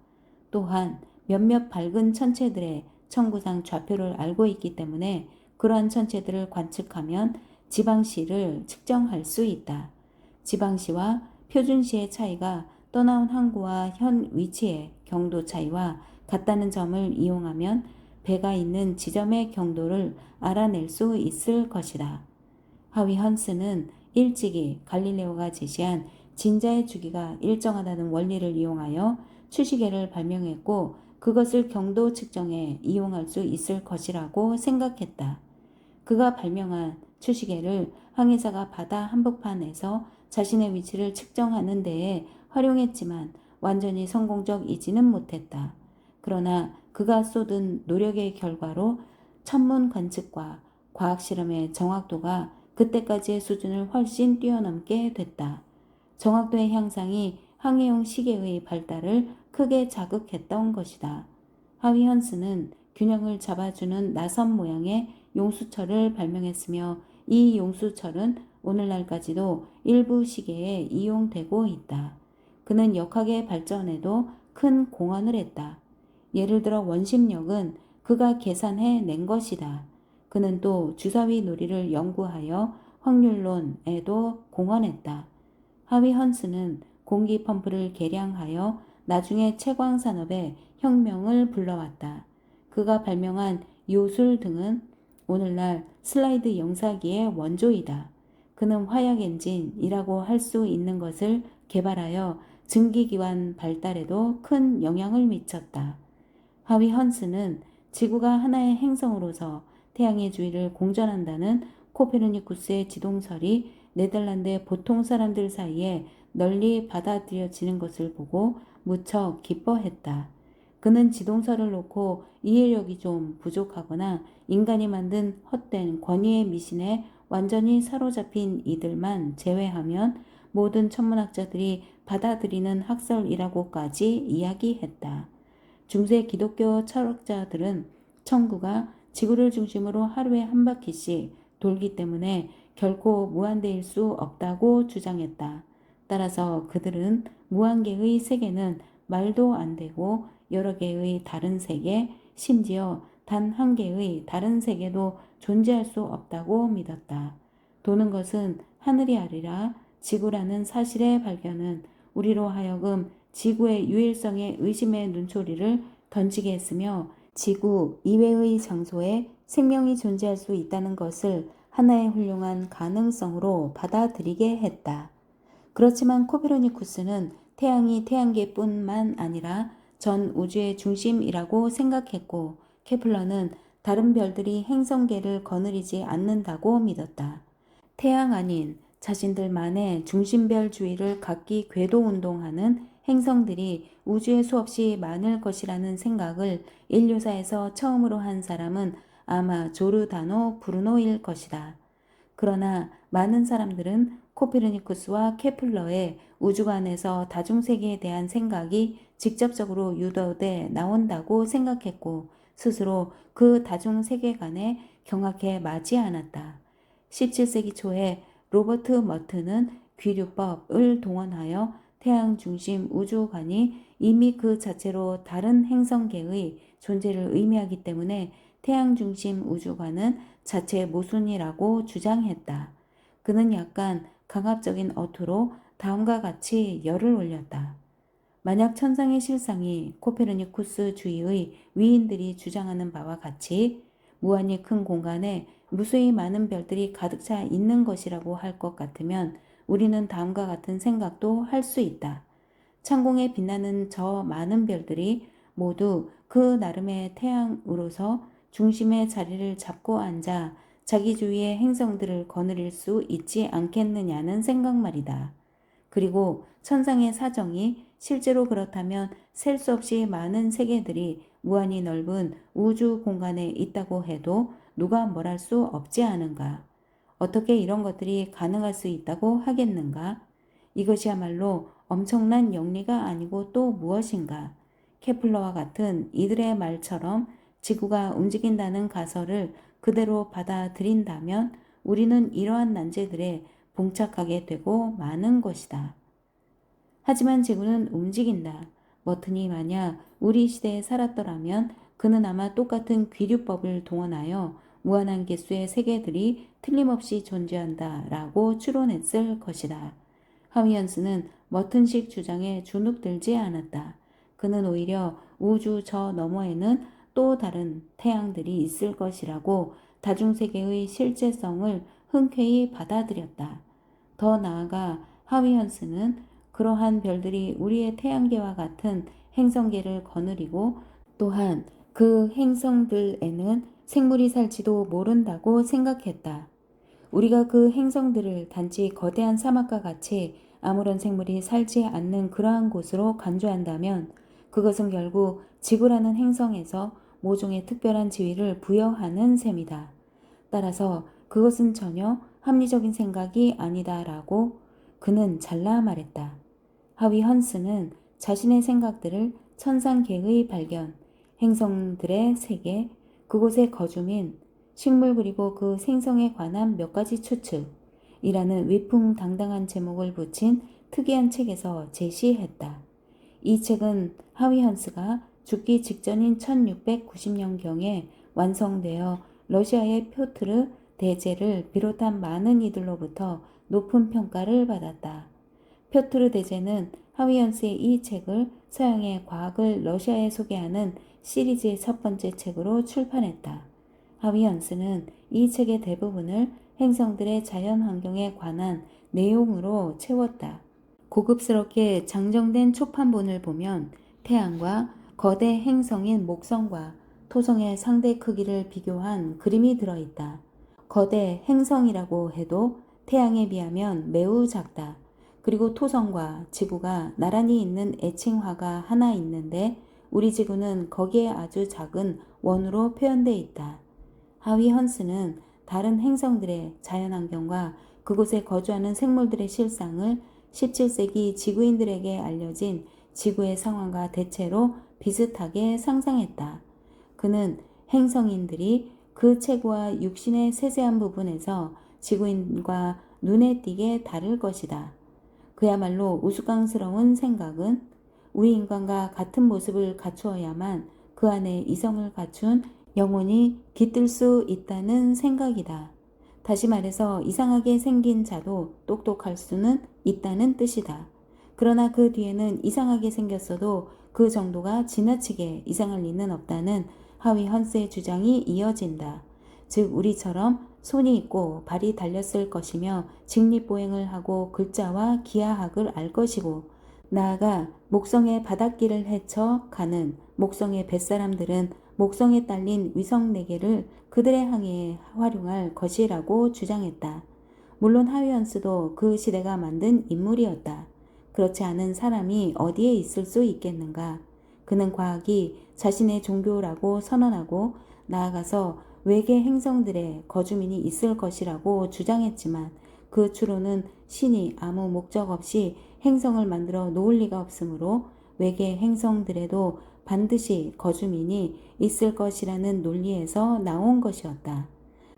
또한 몇몇 밝은 천체들의 천구상 좌표를 알고 있기 때문에 그러한 천체들을 관측하면 지방시를 측정할 수 있다. 지방시와 표준시의 차이가 떠나온 항구와 현 위치의 경도 차이와 같다는 점을 이용하면 배가 있는 지점의 경도를 알아낼 수 있을 것이다. 하위 헌스는 일찍이 갈릴레오가 제시한 진자의 주기가 일정하다는 원리를 이용하여 추시계를 발명했고 그것을 경도 측정에 이용할 수 있을 것이라고 생각했다. 그가 발명한 추시계를 항해사가 바다 한복판에서 자신의 위치를 측정하는 데에 활용했지만 완전히 성공적이지는 못했다. 그러나 그가 쏟은 노력의 결과로 천문 관측과 과학 실험의 정확도가 그때까지의 수준을 훨씬 뛰어넘게 됐다. 정확도의 향상이 항해용 시계의 발달을 크게 자극했던 것이다. 하위 헌스는 균형을 잡아주는 나선 모양의 용수철을 발명했으며 이 용수철은 오늘날까지도 일부 시계에 이용되고 있다. 그는 역학의 발전에도 큰 공헌을 했다. 예를 들어 원심력은 그가 계산해 낸 것이다. 그는 또 주사위 놀이를 연구하여 확률론에도 공헌했다. 하위 헌스는 공기 펌프를 개량하여 나중에 채광 산업의 혁명을 불러왔다. 그가 발명한 요술 등은 오늘날 슬라이드 영사기의 원조이다. 그는 화약 엔진이라고 할 수 있는 것을 개발하여 증기기관 발달에도 큰 영향을 미쳤다. 하위 헌스는 지구가 하나의 행성으로서 태양의 주위를 공전한다는 코페르니쿠스의 지동설이 네덜란드의 보통 사람들 사이에 널리 받아들여지는 것을 보고 무척 기뻐했다. 그는 지동설을 놓고 이해력이 좀 부족하거나 인간이 만든 헛된 권위의 미신에 완전히 사로잡힌 이들만 제외하면 모든 천문학자들이 받아들이는 학설이라고까지 이야기했다. 중세 기독교 철학자들은 천구가 지구를 중심으로 하루에 한 바퀴씩 돌기 때문에 결코 무한대일 수 없다고 주장했다. 따라서 그들은 무한계의 세계는 말도 안 되고 여러 개의 다른 세계, 심지어 단 한 개의 다른 세계도 존재할 수 없다고 믿었다. 도는 것은 하늘이 아니라 지구라는 사실의 발견은 우리로 하여금 지구의 유일성에 의심의 눈초리를 던지게 했으며 지구 이외의 장소에 생명이 존재할 수 있다는 것을 하나의 훌륭한 가능성으로 받아들이게 했다. 그렇지만 코페르니쿠스는 태양이 태양계뿐만 아니라 전 우주의 중심이라고 생각했고 케플러는 다른 별들이 행성계를 거느리지 않는다고 믿었다. 태양 아닌 자신들만의 중심별 주위를 각기 궤도 운동하는 행성들이 우주에 수없이 많을 것이라는 생각을 인류사에서 처음으로 한 사람은 아마 조르다노 브루노일 것이다. 그러나 많은 사람들은 코페르니쿠스와 케플러의 우주관에서 다중세계에 대한 생각이 직접적으로 유도돼 나온다고 생각했고 스스로 그 다중세계관에 경악해 마지 않았다. 17세기 초에 로버트 머튼은 귀류법을 동원하여 태양 중심 우주관이 이미 그 자체로 다른 행성계의 존재를 의미하기 때문에 태양 중심 우주관은 자체 모순이라고 주장했다. 그는 약간 강압적인 어투로 다음과 같이 열을 올렸다. 만약 천상의 실상이 코페르니쿠스 주의의 위인들이 주장하는 바와 같이 무한히 큰 공간에 무수히 많은 별들이 가득 차 있는 것이라고 할 것 같으면 우리는 다음과 같은 생각도 할 수 있다. 창공에 빛나는 저 많은 별들이 모두 그 나름의 태양으로서 중심의 자리를 잡고 앉아 자기 주위의 행성들을 거느릴 수 있지 않겠느냐는 생각 말이다. 그리고 천상의 사정이 실제로 그렇다면 셀 수 없이 많은 세계들이 무한히 넓은 우주 공간에 있다고 해도 누가 뭘 할 수 없지 않은가? 어떻게 이런 것들이 가능할 수 있다고 하겠는가? 이것이야말로 엄청난 영리가 아니고 또 무엇인가? 케플러와 같은 이들의 말처럼 지구가 움직인다는 가설을 그대로 받아들인다면 우리는 이러한 난제들에 봉착하게 되고 마는 것이다. 하지만 지구는 움직인다. 머튼이 만약 우리 시대에 살았더라면 그는 아마 똑같은 귀류법을 동원하여 무한한 개수의 세계들이 틀림없이 존재한다라고 추론했을 것이다. 하위언스는 머튼식 주장에 주눅들지 않았다. 그는 오히려 우주 저 너머에는 또 다른 태양들이 있을 것이라고 다중세계의 실제성을 흔쾌히 받아들였다. 더 나아가 하위헌스는 그러한 별들이 우리의 태양계와 같은 행성계를 거느리고 또한 그 행성들에는 생물이 살지도 모른다고 생각했다. 우리가 그 행성들을 단지 거대한 사막과 같이 아무런 생물이 살지 않는 그러한 곳으로 간주한다면 그것은 결국 지구라는 행성에서 모종의 특별한 지위를 부여하는 셈이다. 따라서 그것은 전혀 합리적인 생각이 아니다라고 그는 잘라 말했다. 하위 헌스는 자신의 생각들을 천상계의 발견, 행성들의 세계, 그곳의 거주민, 식물 그리고 그 생성에 관한 몇 가지 추측이라는 위풍당당한 제목을 붙인 특이한 책에서 제시했다. 이 책은 하위 헌스가 죽기 직전인 1690년경에 완성되어 러시아의 표트르 대제를 비롯한 많은 이들로부터 높은 평가를 받았다. 표트르 대제는 하위헌스의 이 책을 서양의 과학을 러시아에 소개하는 시리즈의 첫 번째 책으로 출판했다. 하위헌스는 이 책의 대부분을 행성들의 자연환경에 관한 내용으로 채웠다. 고급스럽게 장정된 초판본을 보면 태양과 거대 행성인 목성과 토성의 상대 크기를 비교한 그림이 들어있다. 거대 행성이라고 해도 태양에 비하면 매우 작다. 그리고 토성과 지구가 나란히 있는 애칭화가 하나 있는데 우리 지구는 거기에 아주 작은 원으로 표현되어 있다. 하위 헌스는 다른 행성들의 자연환경과 그곳에 거주하는 생물들의 실상을 17세기 지구인들에게 알려진 지구의 상황과 대체로 비슷하게 상상했다. 그는 행성인들이 그 체구와 육신의 세세한 부분에서 지구인과 눈에 띄게 다를 것이다. 그야말로 우스꽝스러운 생각은 우리 인간과 같은 모습을 갖추어야만 그 안에 이성을 갖춘 영혼이 깃들 수 있다는 생각이다. 다시 말해서 이상하게 생긴 자도 똑똑할 수는 있다는 뜻이다. 그러나 그 뒤에는 이상하게 생겼어도 그 정도가 지나치게 이상할 리는 없다는 하위 헌스의 주장이 이어진다. 즉 우리처럼 손이 있고 발이 달렸을 것이며 직립보행을 하고 글자와 기하학을 알 것이고 나아가 목성의 바닷길을 헤쳐 가는 목성의 뱃사람들은 목성에 딸린 위성 4개를 그들의 항해에 활용할 것이라고 주장했다. 물론 하위헌스도 그 시대가 만든 인물이었다. 그렇지 않은 사람이 어디에 있을 수 있겠는가? 그는 과학이 자신의 종교라고 선언하고 나아가서 외계 행성들에 거주민이 있을 것이라고 주장했지만 그 추론은 신이 아무 목적 없이 행성을 만들어 놓을 리가 없으므로 외계 행성들에도 반드시 거주민이 있을 것이라는 논리에서 나온 것이었다.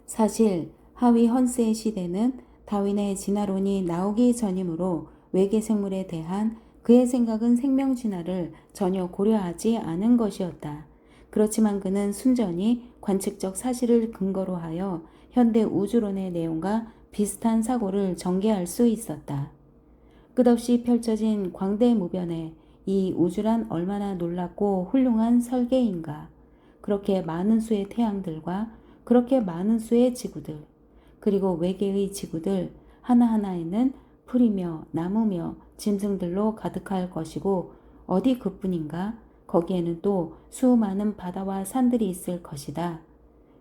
사실 하위 헌스의 시대는 다윈의 진화론이 나오기 전이므로 외계 생물에 대한 그의 생각은 생명 진화를 전혀 고려하지 않은 것이었다. 그렇지만 그는 순전히 관측적 사실을 근거로 하여 현대 우주론의 내용과 비슷한 사고를 전개할 수 있었다. 끝없이 펼쳐진 광대무변에 이 우주란 얼마나 놀랍고 훌륭한 설계인가. 그렇게 많은 수의 태양들과 그렇게 많은 수의 지구들, 그리고 외계의 지구들 하나하나에는 풀이며 나무며 짐승들로 가득할 것이고 어디 그뿐인가? 거기에는 또 수많은 바다와 산들이 있을 것이다.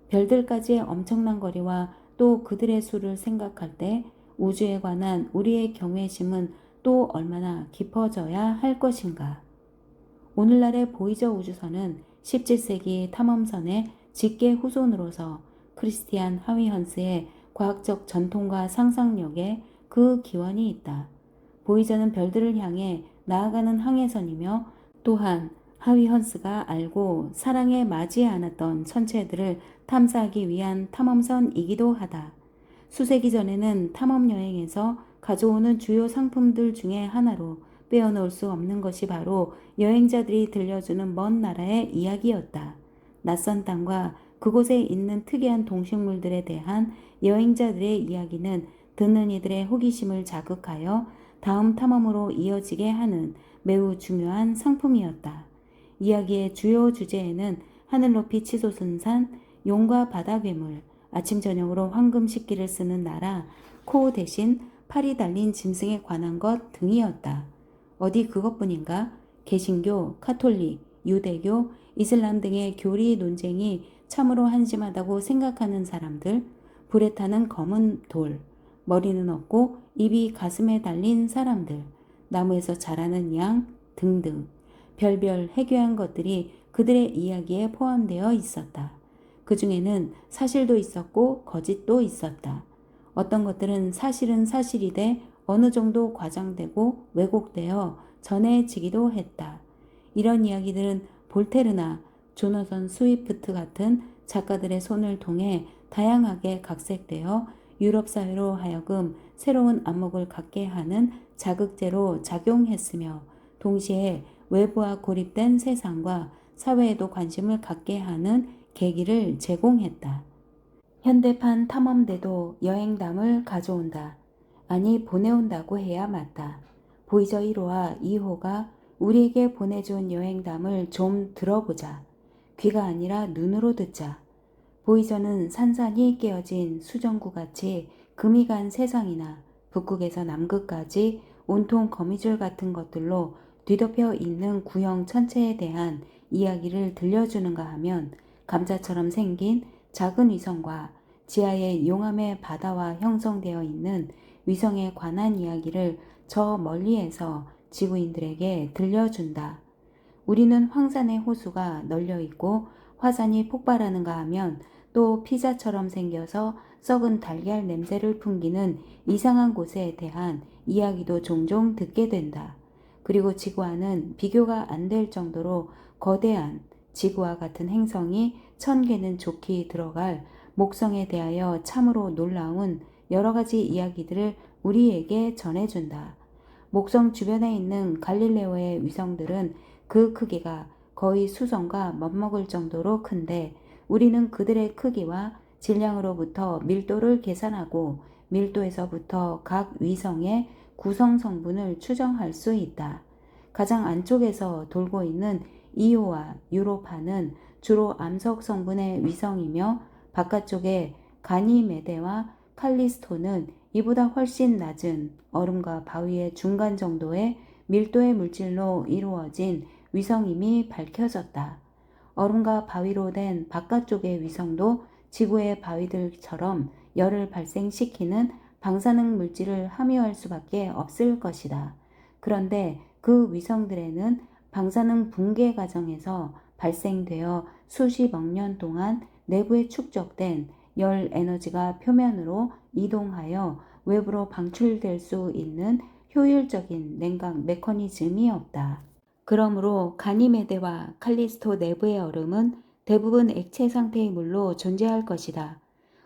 별들까지의 엄청난 거리와 또 그들의 수를 생각할 때 우주에 관한 우리의 경외심은 또 얼마나 깊어져야 할 것인가. 오늘날의 보이저 우주선은 17세기 탐험선의 직계 후손으로서 크리스티안 하위헌스의 과학적 전통과 상상력에 그 기원이 있다. 보이저는 별들을 향해 나아가는 항해선이며 또한 하위헌스가 알고 사랑에 맞지 않았던 천체들을 탐사하기 위한 탐험선이기도 하다. 수세기 전에는 탐험 여행에서 가져오는 주요 상품들 중에 하나로 빼어놓을 수 없는 것이 바로 여행자들이 들려주는 먼 나라의 이야기였다. 낯선 땅과 그곳에 있는 특이한 동식물들에 대한 여행자들의 이야기는 듣는 이들의 호기심을 자극하여 다음 탐험으로 이어지게 하는 매우 중요한 상품이었다. 이야기의 주요 주제에는 하늘 높이 치솟은 산, 용과 바다 괴물, 아침 저녁으로 황금 식기를 쓰는 나라, 코 대신 팔이 달린 짐승에 관한 것 등이었다. 어디 그것뿐인가? 개신교, 카톨릭, 유대교, 이슬람 등의 교리 논쟁이 참으로 한심하다고 생각하는 사람들, 불에 타는 검은 돌, 머리는 없고 입이 가슴에 달린 사람들, 나무에서 자라는 양 등등 별별 해괴한 것들이 그들의 이야기에 포함되어 있었다. 그 중에는 사실도 있었고 거짓도 있었다. 어떤 것들은 사실은 사실이되 어느 정도 과장되고 왜곡되어 전해지기도 했다. 이런 이야기들은 볼테르나 조너선 스위프트 같은 작가들의 손을 통해 다양하게 각색되어 유럽 사회로 하여금 새로운 안목을 갖게 하는 자극제로 작용했으며 동시에 외부와 고립된 세상과 사회에도 관심을 갖게 하는 계기를 제공했다. 현대판 탐험대도 여행담을 가져온다. 아니 보내온다고 해야 맞다. 보이저 1호와 2호가 우리에게 보내준 여행담을 좀 들어보자. 귀가 아니라 눈으로 듣자. 보이저는 산산이 깨어진 수정구같이 금이 간 세상이나 북극에서 남극까지 온통 거미줄 같은 것들로 뒤덮여 있는 구형 천체에 대한 이야기를 들려주는가 하면 감자처럼 생긴 작은 위성과 지하의 용암의 바다와 형성되어 있는 위성에 관한 이야기를 저 멀리에서 지구인들에게 들려준다. 우리는 황산의 호수가 널려 있고 화산이 폭발하는가 하면 또 피자처럼 생겨서 썩은 달걀 냄새를 풍기는 이상한 곳에 대한 이야기도 종종 듣게 된다. 그리고 지구와는 비교가 안 될 정도로 거대한 지구와 같은 행성이 1000개는 좋게 들어갈 목성에 대하여 참으로 놀라운 여러 가지 이야기들을 우리에게 전해준다. 목성 주변에 있는 갈릴레오의 위성들은 그 크기가 거의 수성과 맞먹을 정도로 큰데 우리는 그들의 크기와 질량으로부터 밀도를 계산하고 밀도에서부터 각 위성의 구성 성분을 추정할 수 있다. 가장 안쪽에서 돌고 있는 이오와 유로파는 주로 암석 성분의 위성이며 바깥쪽에 가니메데와 칼리스토는 이보다 훨씬 낮은 얼음과 바위의 중간 정도의 밀도의 물질로 이루어진 위성임이 밝혀졌다. 얼음과 바위로 된 바깥쪽의 위성도 지구의 바위들처럼 열을 발생시키는 방사능 물질을 함유할 수밖에 없을 것이다. 그런데 그 위성들에는 방사능 붕괴 과정에서 발생되어 수십억 년 동안 내부에 축적된 열 에너지가 표면으로 이동하여 외부로 방출될 수 있는 효율적인 냉각 메커니즘이 없다. 그러므로 가니메데와 칼리스토 내부의 얼음은 대부분 액체 상태의 물로 존재할 것이다.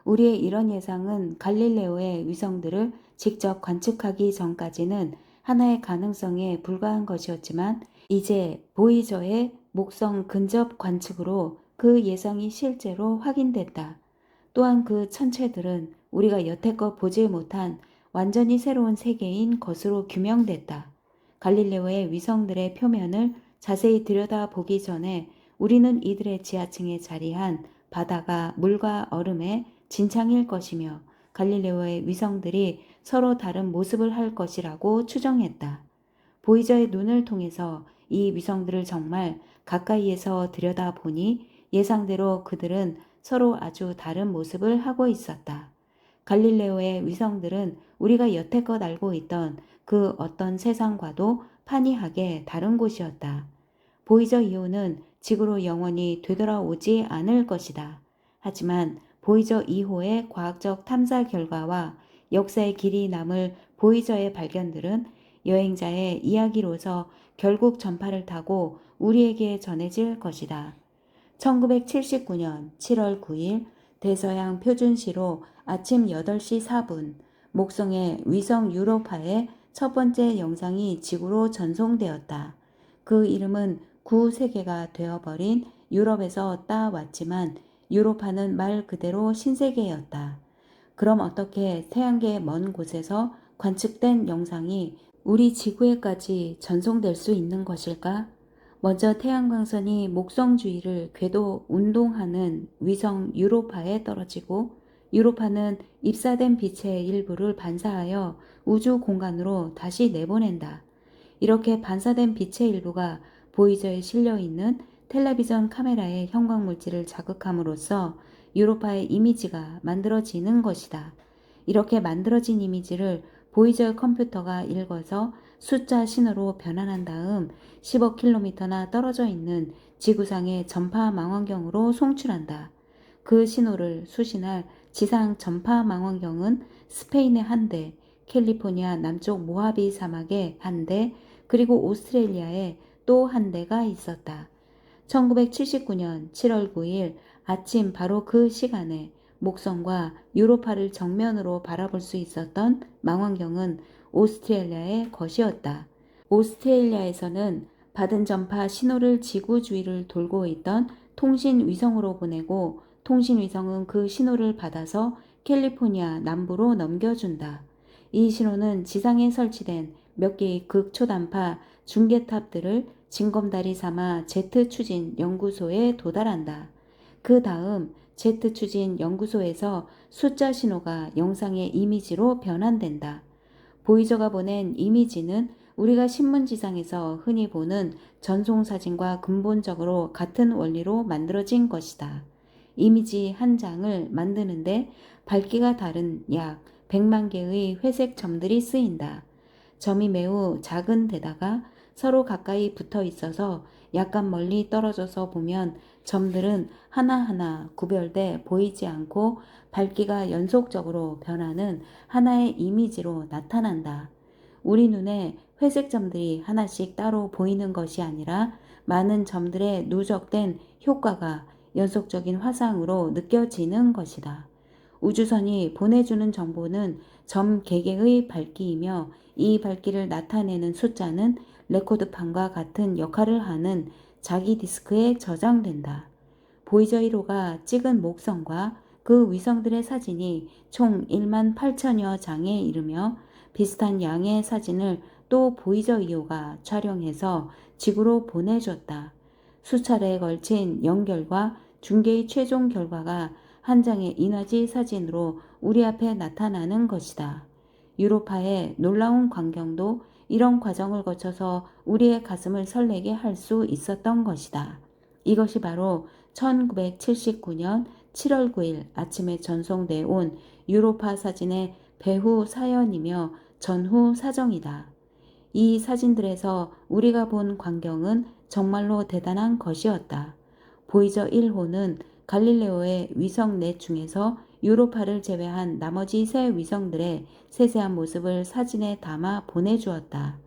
우리의 이런 예상은 갈릴레오의 위성들을 직접 관측하기 전까지는 하나의 가능성에 불과한 것이었지만 이제 보이저의 목성 근접 관측으로 그 예상이 실제로 확인됐다. 또한 그 천체들은 우리가 여태껏 보지 못한 완전히 새로운 세계인 것으로 규명됐다. 갈릴레오의 위성들의 표면을 자세히 들여다보기 전에 우리는 이들의 지하층에 자리한 바다가 물과 얼음의 진창일 것이며 갈릴레오의 위성들이 서로 다른 모습을 할 것이라고 추정했다. 보이저의 눈을 통해서 이 위성들을 정말 가까이에서 들여다보니 예상대로 그들은 서로 아주 다른 모습을 하고 있었다. 갈릴레오의 위성들은 우리가 여태껏 알고 있던 그 어떤 세상과도 판이하게 다른 곳이었다. 보이저 2호는 지구로 영원히 되돌아오지 않을 것이다. 하지만 보이저 2호의 과학적 탐사 결과와 역사의 길이 남을 보이저의 발견들은 여행자의 이야기로서 결국 전파를 타고 우리에게 전해질 것이다. 1979년 7월 9일 대서양 표준시로 아침 8시 4분 목성의 위성 유로파의 첫 번째 영상이 지구로 전송되었다. 그 이름은 구세계가 되어버린 유럽에서 따왔지만 유로파는 말 그대로 신세계였다. 그럼 어떻게 태양계의 먼 곳에서 관측된 영상이 우리 지구에까지 전송될 수 있는 것일까? 먼저 태양광선이 목성 주위를 궤도 운동하는 위성 유로파에 떨어지고 유로파는 입사된 빛의 일부를 반사하여 우주 공간으로 다시 내보낸다. 이렇게 반사된 빛의 일부가 보이저에 실려있는 텔레비전 카메라의 형광물질을 자극함으로써 유로파의 이미지가 만들어지는 것이다. 이렇게 만들어진 이미지를 보이저 컴퓨터가 읽어서 숫자 신호로 변환한 다음 10억 킬로미터나 떨어져 있는 지구상의 전파 망원경으로 송출한다. 그 신호를 수신할 지상 전파 망원경은 스페인의 한 대, 캘리포니아 남쪽 모하비 사막의 한 대, 그리고 오스트레일리아에 또 한 대가 있었다. 1979년 7월 9일 아침 바로 그 시간에 목성과 유로파를 정면으로 바라볼 수 있었던 망원경은 오스트레일리아의 것이었다. 오스트레일리아에서는 받은 전파 신호를 지구 주위를 돌고 있던 통신 위성으로 보내고 통신 위성은 그 신호를 받아서 캘리포니아 남부로 넘겨준다. 이 신호는 지상에 설치된 몇 개의 극초단파 중계탑들을 징검다리 삼아 제트 추진 연구소에 도달한다. 그 다음 제트 추진 연구소에서 숫자 신호가 영상의 이미지로 변환된다. 보이저가 보낸 이미지는 우리가 신문지상에서 흔히 보는 전송사진과 근본적으로 같은 원리로 만들어진 것이다. 이미지 한 장을 만드는데 밝기가 다른 약 100만 개의 회색 점들이 쓰인다. 점이 매우 작은 데다가 서로 가까이 붙어 있어서 약간 멀리 떨어져서 보면 점들은 하나하나 구별돼 보이지 않고 밝기가 연속적으로 변하는 하나의 이미지로 나타난다. 우리 눈에 회색 점들이 하나씩 따로 보이는 것이 아니라 많은 점들의 누적된 효과가 연속적인 화상으로 느껴지는 것이다. 우주선이 보내주는 정보는 점 개개의 밝기이며 이 밝기를 나타내는 숫자는 레코드판과 같은 역할을 하는 자기 디스크에 저장된다. 보이저 1호가 찍은 목성과 그 위성들의 사진이 총 1만 8천여 장에 이르며 비슷한 양의 사진을 또 보이저 2호가 촬영해서 지구로 보내줬다. 수차례에 걸친 연결과 중계의 최종 결과가 한 장의 인화지 사진으로 우리 앞에 나타나는 것이다. 유로파의 놀라운 광경도 이런 과정을 거쳐서 우리의 가슴을 설레게 할 수 있었던 것이다. 이것이 바로 1979년 7월 9일 아침에 전송돼 온 유로파 사진의 배후 사연이며 전후 사정이다. 이 사진들에서 우리가 본 광경은 정말로 대단한 것이었다. 보이저 1호는 갈릴레오의 위성 넷 중에서 유로파를 제외한 나머지 세 위성들의 세세한 모습을 사진에 담아 보내주었다.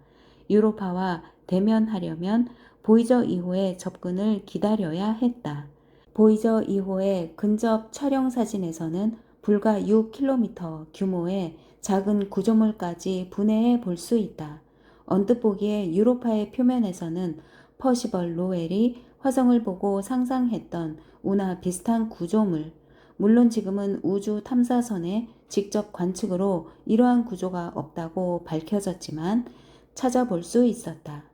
유로파와 대면하려면 보이저 2호의 접근을 기다려야 했다. 보이저 2호의 근접 촬영 사진에서는 불과 6km 규모의 작은 구조물까지 분해해 볼 수 있다. 언뜻 보기에 유로파의 표면에서는 퍼시벌 로웰이 화성을 보고 상상했던 우나 비슷한 구조물, 물론 지금은 우주 탐사선의 직접 관측으로 이러한 구조가 없다고 밝혀졌지만 찾아볼 수 있었다.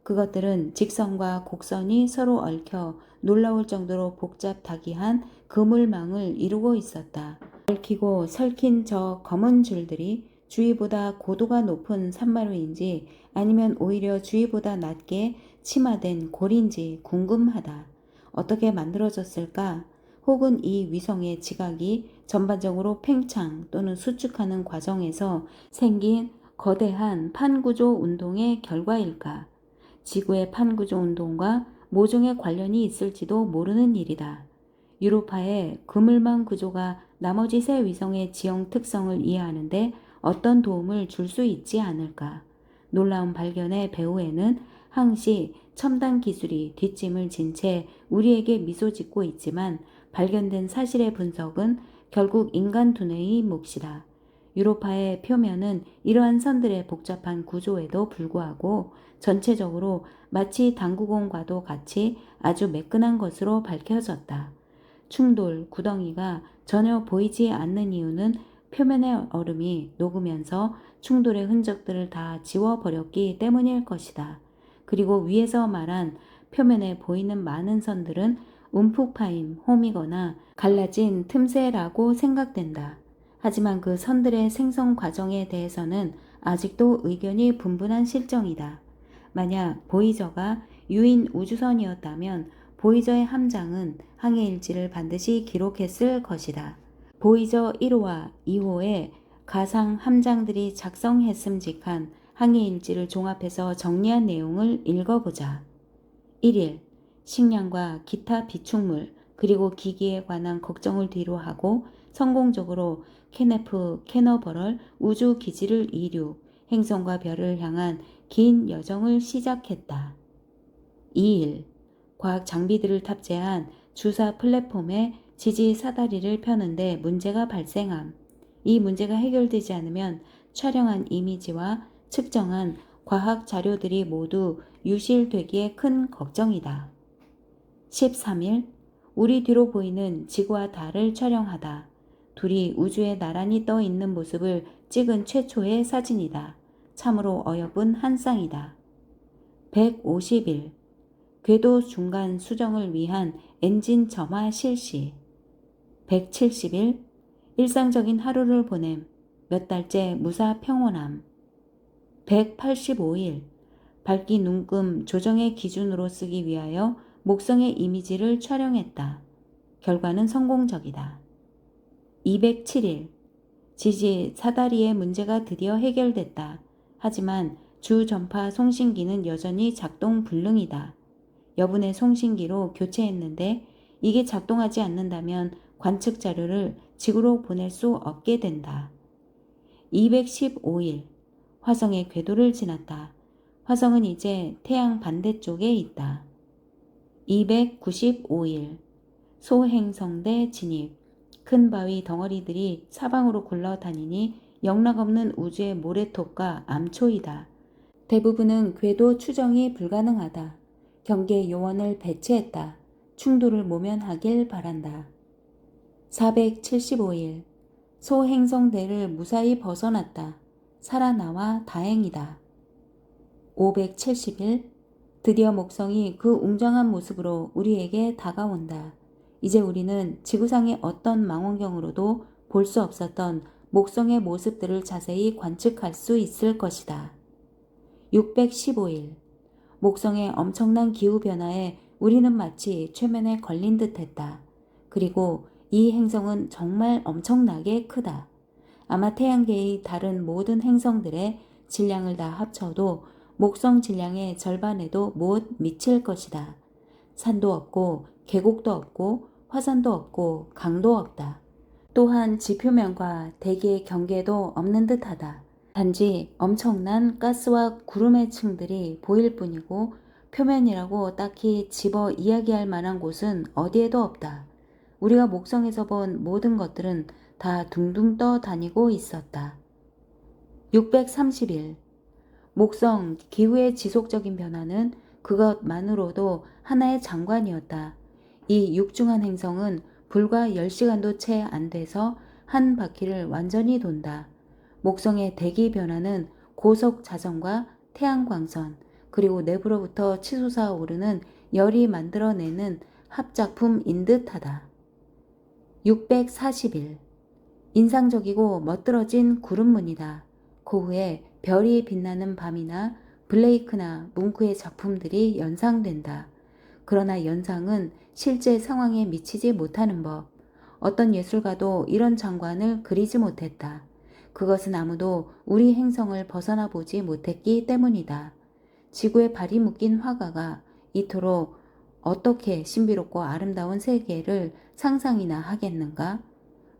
그것들은 직선과 곡선이 서로 얽혀 놀라울 정도로 복잡다기한 그물망을 이루고 있었다. 얽히고 설킨 저 검은 줄들이 주위보다 고도가 높은 산마루인지 아니면 오히려 주위보다 낮게 침하된 골인지 궁금하다. 어떻게 만들어졌을까? 혹은 이 위성의 지각이 전반적으로 팽창 또는 수축하는 과정에서 생긴 거대한 판구조 운동의 결과일까? 지구의 판구조 운동과 모종의 관련이 있을지도 모르는 일이다. 유로파의 그물망 구조가 나머지 세 위성의 지형 특성을 이해하는데 어떤 도움을 줄 수 있지 않을까? 놀라운 발견의 배후에는 항시 첨단 기술이 뒷짐을 진 채 우리에게 미소 짓고 있지만 발견된 사실의 분석은 결국 인간 두뇌의 몫이다. 유로파의 표면은 이러한 선들의 복잡한 구조에도 불구하고 전체적으로 마치 당구공과도 같이 아주 매끈한 것으로 밝혀졌다. 충돌, 구덩이가 전혀 보이지 않는 이유는 표면의 얼음이 녹으면서 충돌의 흔적들을 다 지워버렸기 때문일 것이다. 그리고 위에서 말한 표면에 보이는 많은 선들은 움푹 파인 홈이거나 갈라진 틈새라고 생각된다. 하지만 그 선들의 생성 과정에 대해서는 아직도 의견이 분분한 실정이다. 만약 보이저가 유인 우주선이었다면 보이저의 함장은 항해 일지를 반드시 기록했을 것이다. 보이저 1호와 2호의 가상 함장들이 작성했음직한 항해 일지를 종합해서 정리한 내용을 읽어보자. 1일, 식량과 기타 비축물 그리고 기기에 관한 걱정을 뒤로하고 성공적으로 케네프 캐너버럴 우주기지를 이륙, 행성과 별을 향한 긴 여정을 시작했다. 2일, 과학 장비들을 탑재한 주사 플랫폼에 지지 사다리를 펴는데 문제가 발생함. 이 문제가 해결되지 않으면 촬영한 이미지와 측정한 과학 자료들이 모두 유실되기에 큰 걱정이다. 13일, 우리 뒤로 보이는 지구와 달을 촬영하다. 둘이 우주에 나란히 떠 있는 모습을 찍은 최초의 사진이다. 참으로 어여쁜 한 쌍이다. 150일, 궤도 중간 수정을 위한 엔진 점화 실시. 170일, 일상적인 하루를 보냄. 몇 달째 무사 평온함. 185일, 밝기 눈금 조정의 기준으로 쓰기 위하여 목성의 이미지를 촬영했다. 결과는 성공적이다. 207일, 지지 사다리의 문제가 드디어 해결됐다. 하지만 주 전파 송신기는 여전히 작동 불능이다. 여분의 송신기로 교체했는데 이게 작동하지 않는다면 관측 자료를 지구로 보낼 수 없게 된다. 215일, 화성의 궤도를 지났다. 화성은 이제 태양 반대쪽에 있다. 295일, 소행성대 진입. 큰 바위 덩어리들이 사방으로 굴러다니니 영락없는 우주의 모래톱과 암초이다. 대부분은 궤도 추정이 불가능하다. 경계 요원을 배치했다. 충돌을 모면하길 바란다. 475일, 소행성대를 무사히 벗어났다. 살아나와 다행이다. 570일, 드디어 목성이 그 웅장한 모습으로 우리에게 다가온다. 이제 우리는 지구상의 어떤 망원경으로도 볼 수 없었던 목성의 모습들을 자세히 관측할 수 있을 것이다. 615일, 목성의 엄청난 기후변화에 우리는 마치 최면에 걸린 듯 했다. 그리고 이 행성은 정말 엄청나게 크다. 아마 태양계의 다른 모든 행성들의 질량을 다 합쳐도 목성 질량의 절반에도 못 미칠 것이다. 산도 없고 계곡도 없고 화산도 없고 강도 없다. 또한 지표면과 대기의 경계도 없는 듯하다. 단지 엄청난 가스와 구름의 층들이 보일 뿐이고 표면이라고 딱히 집어 이야기할 만한 곳은 어디에도 없다. 우리가 목성에서 본 모든 것들은 다 둥둥 떠 다니고 있었다. 631. 목성 기후의 지속적인 변화는 그것만으로도 하나의 장관이었다. 이 육중한 행성은 불과 10시간도 채 안 돼서 한 바퀴를 완전히 돈다. 목성의 대기 변화는 고속 자전과 태양광선, 그리고 내부로부터 치솟아 오르는 열이 만들어내는 합작품인 듯하다. 641. 인상적이고 멋들어진 구름무늬다. 그 후에 별이 빛나는 밤이나 블레이크나 뭉크의 작품들이 연상된다. 그러나 연상은 실제 상황에 미치지 못하는 법. 어떤 예술가도 이런 장관을 그리지 못했다. 그것은 아무도 우리 행성을 벗어나 보지 못했기 때문이다. 지구에 발이 묶인 화가가 이토록 어떻게 신비롭고 아름다운 세계를 상상이나 하겠는가?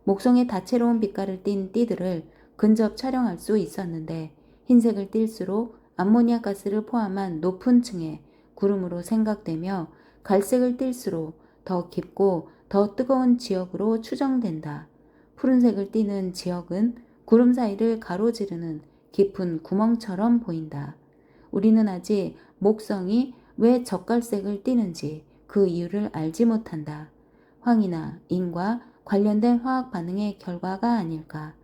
목성의 다채로운 빛깔을 띤 띠들을 근접 촬영할 수 있었는데 흰색을 띨수록 암모니아 가스를 포함한 높은 층의 구름으로 생각되며 갈색을 띨수록 더 깊고 더 뜨거운 지역으로 추정된다. 푸른색을 띠는 지역은 구름 사이를 가로지르는 깊은 구멍처럼 보인다. 우리는 아직 목성이 왜 젓갈색을 띠는지 그 이유를 알지 못한다. 황이나 인과 관련된 화학 반응의 결과가 아닐까?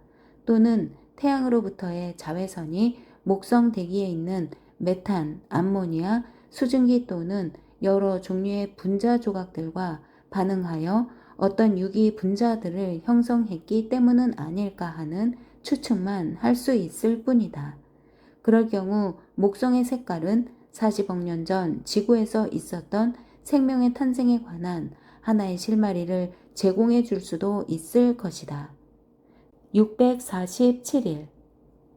또는 태양으로부터의 자외선이 목성 대기에 있는 메탄, 암모니아, 수증기 또는 여러 종류의 분자 조각들과 반응하여 어떤 유기 분자들을 형성했기 때문은 아닐까 하는 추측만 할 수 있을 뿐이다. 그럴 경우 목성의 색깔은 40억 년 전 지구에서 있었던 생명의 탄생에 관한 하나의 실마리를 제공해 줄 수도 있을 것이다. 647일.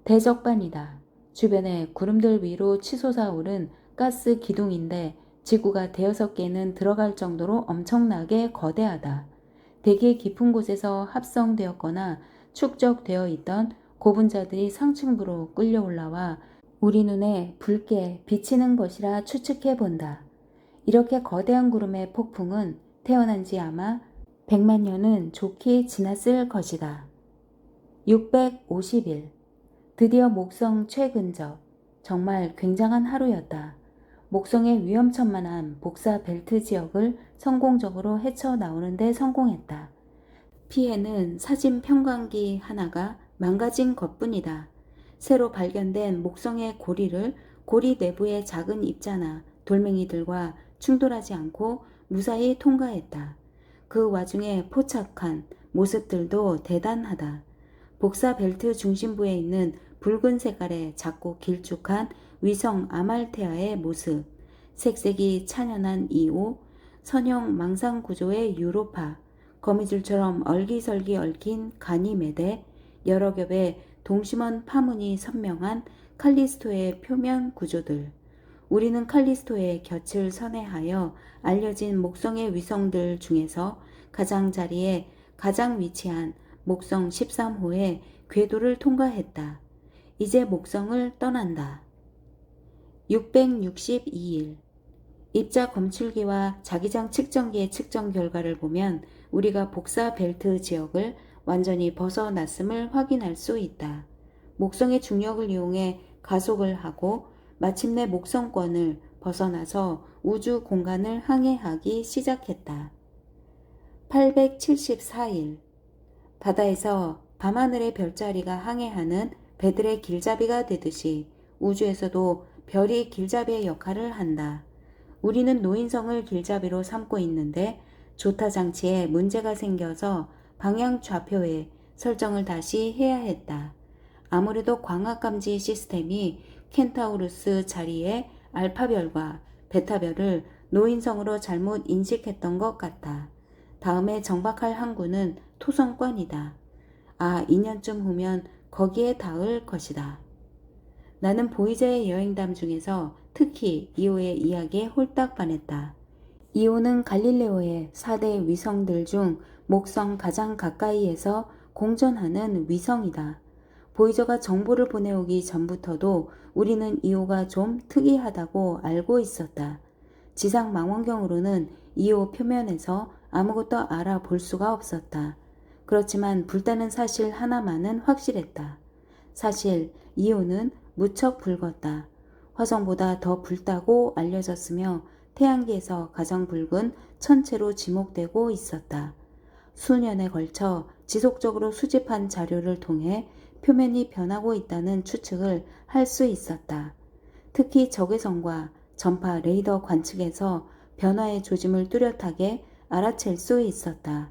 대적반이다. 주변에 구름들 위로 치솟아 오른 가스 기둥인데 지구가 6개는 들어갈 정도로 엄청나게 거대하다. 대기의 깊은 곳에서 합성되었거나 축적되어 있던 고분자들이 상층부로 끌려 올라와 우리 눈에 붉게 비치는 것이라 추측해 본다. 이렇게 거대한 구름의 폭풍은 태어난 지 아마 100만 년은 좋게 지났을 것이다. 650일. 드디어 목성 최근접. 정말 굉장한 하루였다. 목성의 위험천만한 복사 벨트 지역을 성공적으로 헤쳐나오는 데 성공했다. 피해는 사진 평광기 하나가 망가진 것뿐이다. 새로 발견된 목성의 고리를 고리 내부의 작은 입자나 돌멩이들과 충돌하지 않고 무사히 통과했다. 그 와중에 포착한 모습들도 대단하다. 복사 벨트 중심부에 있는 붉은 색깔의 작고 길쭉한 위성 아말테아의 모습, 색색이 찬연한 이오, 선형 망상 구조의 유로파, 거미줄처럼 얼기설기 얽힌 가니메데, 여러 겹의 동심원 파문이 선명한 칼리스토의 표면 구조들. 우리는 칼리스토의 곁을 선회하여 알려진 목성의 위성들 중에서 가장자리에 가장 위치한 목성 13호의 궤도를 통과했다. 이제 목성을 떠난다. 662일. 입자 검출기와 자기장 측정기의 측정 결과를 보면 우리가 복사 벨트 지역을 완전히 벗어났음을 확인할 수 있다. 목성의 중력을 이용해 가속을 하고 마침내 목성권을 벗어나서 우주 공간을 항해하기 시작했다. 874일. 바다에서 밤하늘의 별자리가 항해하는 배들의 길잡이가 되듯이 우주에서도 별이 길잡이의 역할을 한다. 우리는 노인성을 길잡이로 삼고 있는데 조타 장치에 문제가 생겨서 방향 좌표에 설정을 다시 해야 했다. 아무래도 광학감지 시스템이 켄타우루스 자리에 알파별과 베타별을 노인성으로 잘못 인식했던 것 같아. 다음에 정박할 항구는 토성권이다. 2년쯤 후면 거기에 닿을 것이다. 나는 보이저의 여행담 중에서 특히 이호의 이야기에 홀딱 반했다. 이오는 갈릴레오의 4대 위성들 중 목성 가장 가까이에서 공전하는 위성이다. 보이저가 정보를 보내오기 전부터도 우리는 이오가 좀 특이하다고 알고 있었다. 지상 망원경으로는 이오 표면에서 아무것도 알아볼 수가 없었다. 그렇지만 불타는 사실 하나만은 확실했다. 사실 이오는 무척 붉었다. 화성보다 더 붉다고 알려졌으며 태양계에서 가장 붉은 천체로 지목되고 있었다. 수년에 걸쳐 지속적으로 수집한 자료를 통해 표면이 변하고 있다는 추측을 할 수 있었다. 특히 적외선과 전파 레이더 관측에서 변화의 조짐을 뚜렷하게 알아챌 수 있었다.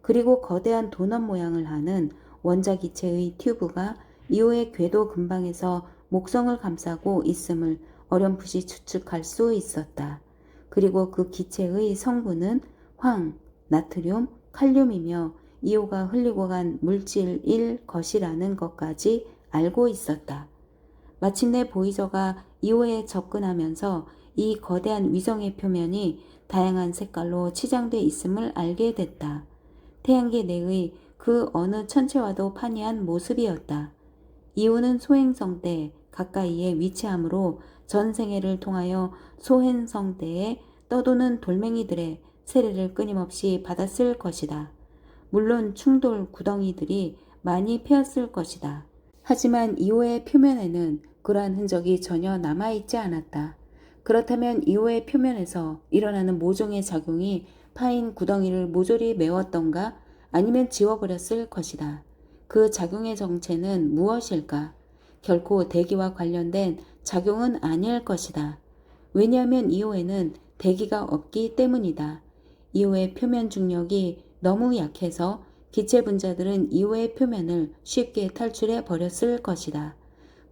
그리고 거대한 도넛 모양을 하는 원자기체의 튜브가 이오의 궤도 근방에서 목성을 감싸고 있음을 어렴풋이 추측할 수 있었다. 그리고 그 기체의 성분은 황, 나트륨, 칼륨이며 이오가 흘리고 간 물질일 것이라는 것까지 알고 있었다. 마침내 보이저가 이오에 접근하면서 이 거대한 위성의 표면이 다양한 색깔로 치장돼 있음을 알게 됐다. 태양계 내의 그 어느 천체와도 판이한 모습이었다. 이오는 소행성 때 가까이에 위치하므로 전 생애를 통하여 소행성 때에 떠도는 돌멩이들의 세례를 끊임없이 받았을 것이다. 물론 충돌 구덩이들이 많이 패였을 것이다. 하지만 이오의 표면에는 그러한 흔적이 전혀 남아있지 않았다. 그렇다면 이오의 표면에서 일어나는 모종의 작용이 파인 구덩이를 모조리 메웠던가 아니면 지워버렸을 것이다. 그 작용의 정체는 무엇일까? 결코 대기와 관련된 작용은 아닐 것이다. 왜냐하면 이오에는 대기가 없기 때문이다. 이오의 표면 중력이 너무 약해서 기체 분자들은 이오의 표면을 쉽게 탈출해 버렸을 것이다.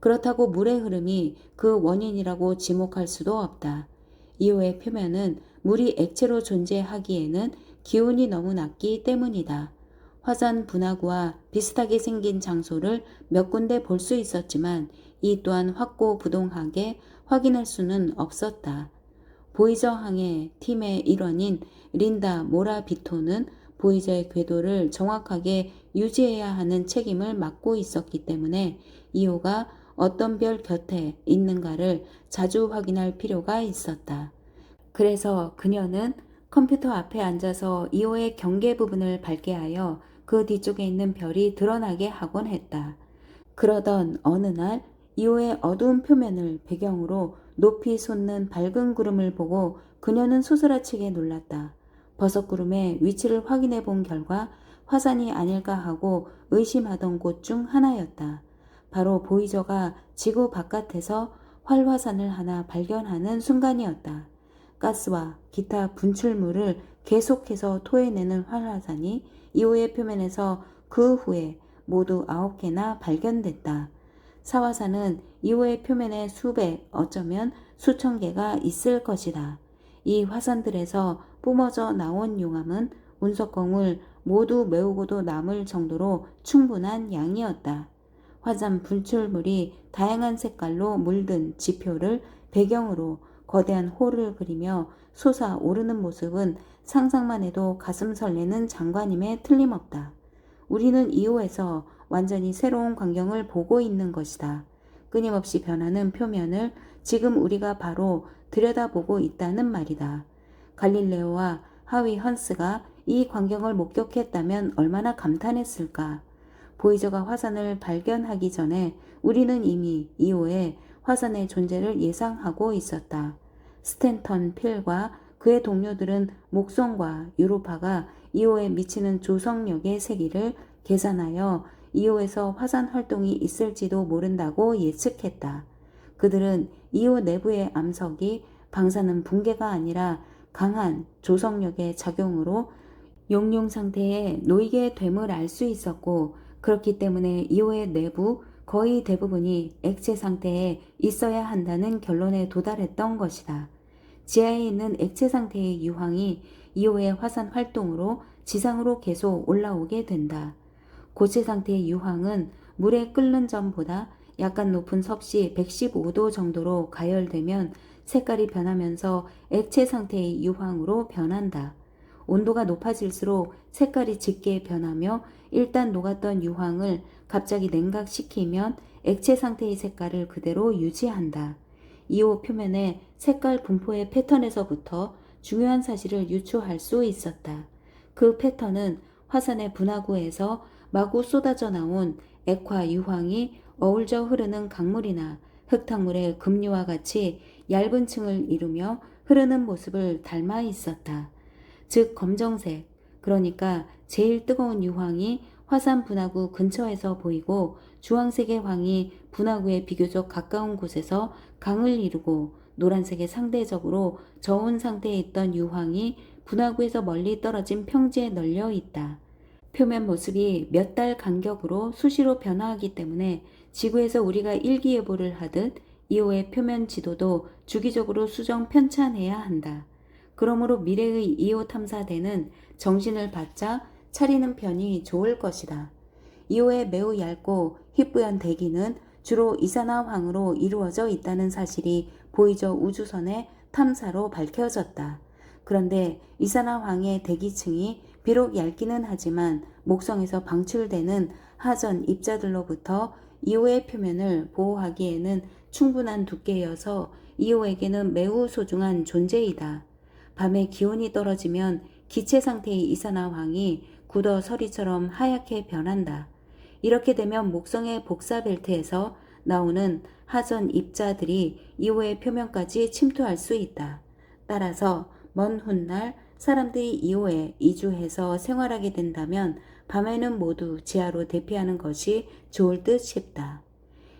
그렇다고 물의 흐름이 그 원인이라고 지목할 수도 없다. 이오의 표면은 물이 액체로 존재하기에는 기온이 너무 낮기 때문이다. 화산 분화구와 비슷하게 생긴 장소를 몇 군데 볼 수 있었지만 이 또한 확고부동하게 확인할 수는 없었다. 보이저 항해 팀의 일원인 린다 모라비토는 보이저의 궤도를 정확하게 유지해야 하는 책임을 맡고 있었기 때문에 이오가 어떤 별 곁에 있는가를 자주 확인할 필요가 있었다. 그래서 그녀는 컴퓨터 앞에 앉아서 이오의 경계 부분을 밝게 하여 그 뒤쪽에 있는 별이 드러나게 하곤 했다. 그러던 어느 날 이오의 어두운 표면을 배경으로 높이 솟는 밝은 구름을 보고 그녀는 소스라치게 놀랐다. 버섯구름의 위치를 확인해 본 결과 화산이 아닐까 하고 의심하던 곳 중 하나였다. 바로 보이저가 지구 바깥에서 활화산을 하나 발견하는 순간이었다. 가스와 기타 분출물을 계속해서 토해내는 활화산이 이오의 표면에서 그 후에 모두 9개나 발견됐다. 사화산은 이오의 표면에 수백, 어쩌면 수천 개가 있을 것이다. 이 화산들에서 뿜어져 나온 용암은 운석광을 모두 메우고도 남을 정도로 충분한 양이었다. 화산 분출물이 다양한 색깔로 물든 지표를 배경으로 거대한 홀을 그리며 솟아오르는 모습은 상상만 해도 가슴 설레는 장관임에 틀림없다. 우리는 이오에서 완전히 새로운 광경을 보고 있는 것이다. 끊임없이 변하는 표면을 지금 우리가 바로 들여다보고 있다는 말이다. 갈릴레오와 하위 헌스가 이 광경을 목격했다면 얼마나 감탄했을까. 보이저가 화산을 발견하기 전에 우리는 이미 이오의 화산의 존재를 예상하고 있었다. 스탠턴 필과 그의 동료들은 목성과 유로파가 이오에 미치는 조성력의 세기를 계산하여 이오에서 화산 활동이 있을지도 모른다고 예측했다. 그들은 이오 내부의 암석이 방사능 붕괴가 아니라 강한 조성력의 작용으로 용융 상태에 놓이게 됨을 알 수 있었고, 그렇기 때문에 이오의 내부 거의 대부분이 액체 상태에 있어야 한다는 결론에 도달했던 것이다. 지하에 있는 액체 상태의 유황이 이오의 화산 활동으로 지상으로 계속 올라오게 된다. 고체 상태의 유황은 물에 끓는 점보다 약간 높은 섭씨 115도 정도로 가열되면 색깔이 변하면서 액체 상태의 유황으로 변한다. 온도가 높아질수록 색깔이 짙게 변하며 일단 녹았던 유황을 갑자기 냉각시키면 액체 상태의 색깔을 그대로 유지한다. 이오 표면의 색깔 분포의 패턴에서부터 중요한 사실을 유추할 수 있었다. 그 패턴은 화산의 분화구에서 마구 쏟아져 나온 액화 유황이 어울져 흐르는 강물이나 흙탕물의 급류와 같이 얇은 층을 이루며 흐르는 모습을 닮아 있었다. 즉 검정색, 그러니까 제일 뜨거운 유황이 화산 분화구 근처에서 보이고 주황색의 황이 분화구에 비교적 가까운 곳에서 강을 이루고 노란색의 상대적으로 저온 상태에 있던 유황이 분화구에서 멀리 떨어진 평지에 널려 있다. 표면 모습이 몇 달 간격으로 수시로 변화하기 때문에 지구에서 우리가 일기예보를 하듯 이오의 표면 지도도 주기적으로 수정 편찬해야 한다. 그러므로 미래의 이오 탐사대는 정신을 바짝 차리는 편이 좋을 것이다. 이오의 매우 얇고 희뿌연 대기는 주로 이산화황으로 이루어져 있다는 사실이 보이저 우주선의 탐사로 밝혀졌다. 그런데 이산화황의 대기층이 비록 얇기는 하지만 목성에서 방출되는 하전 입자들로부터 이오의 표면을 보호하기에는 충분한 두께여서 이오에게는 매우 소중한 존재이다. 밤에 기온이 떨어지면 기체 상태의 이산화황이 굳어 서리처럼 하얗게 변한다. 이렇게 되면 목성의 복사 벨트에서 나오는 하전 입자들이 이오의 표면까지 침투할 수 있다. 따라서 먼 훗날 사람들이 이오에 이주해서 생활하게 된다면 밤에는 모두 지하로 대피하는 것이 좋을 듯 싶다.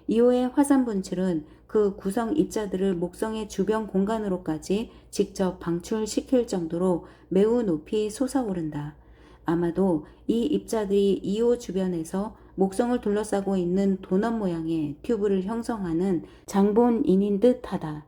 이오의 화산 분출은 그 구성 입자들을 목성의 주변 공간으로까지 직접 방출시킬 정도로 매우 높이 솟아오른다. 아마도 이 입자들이 이오 주변에서 목성을 둘러싸고 있는 도넛 모양의 튜브를 형성하는 장본인인 듯하다.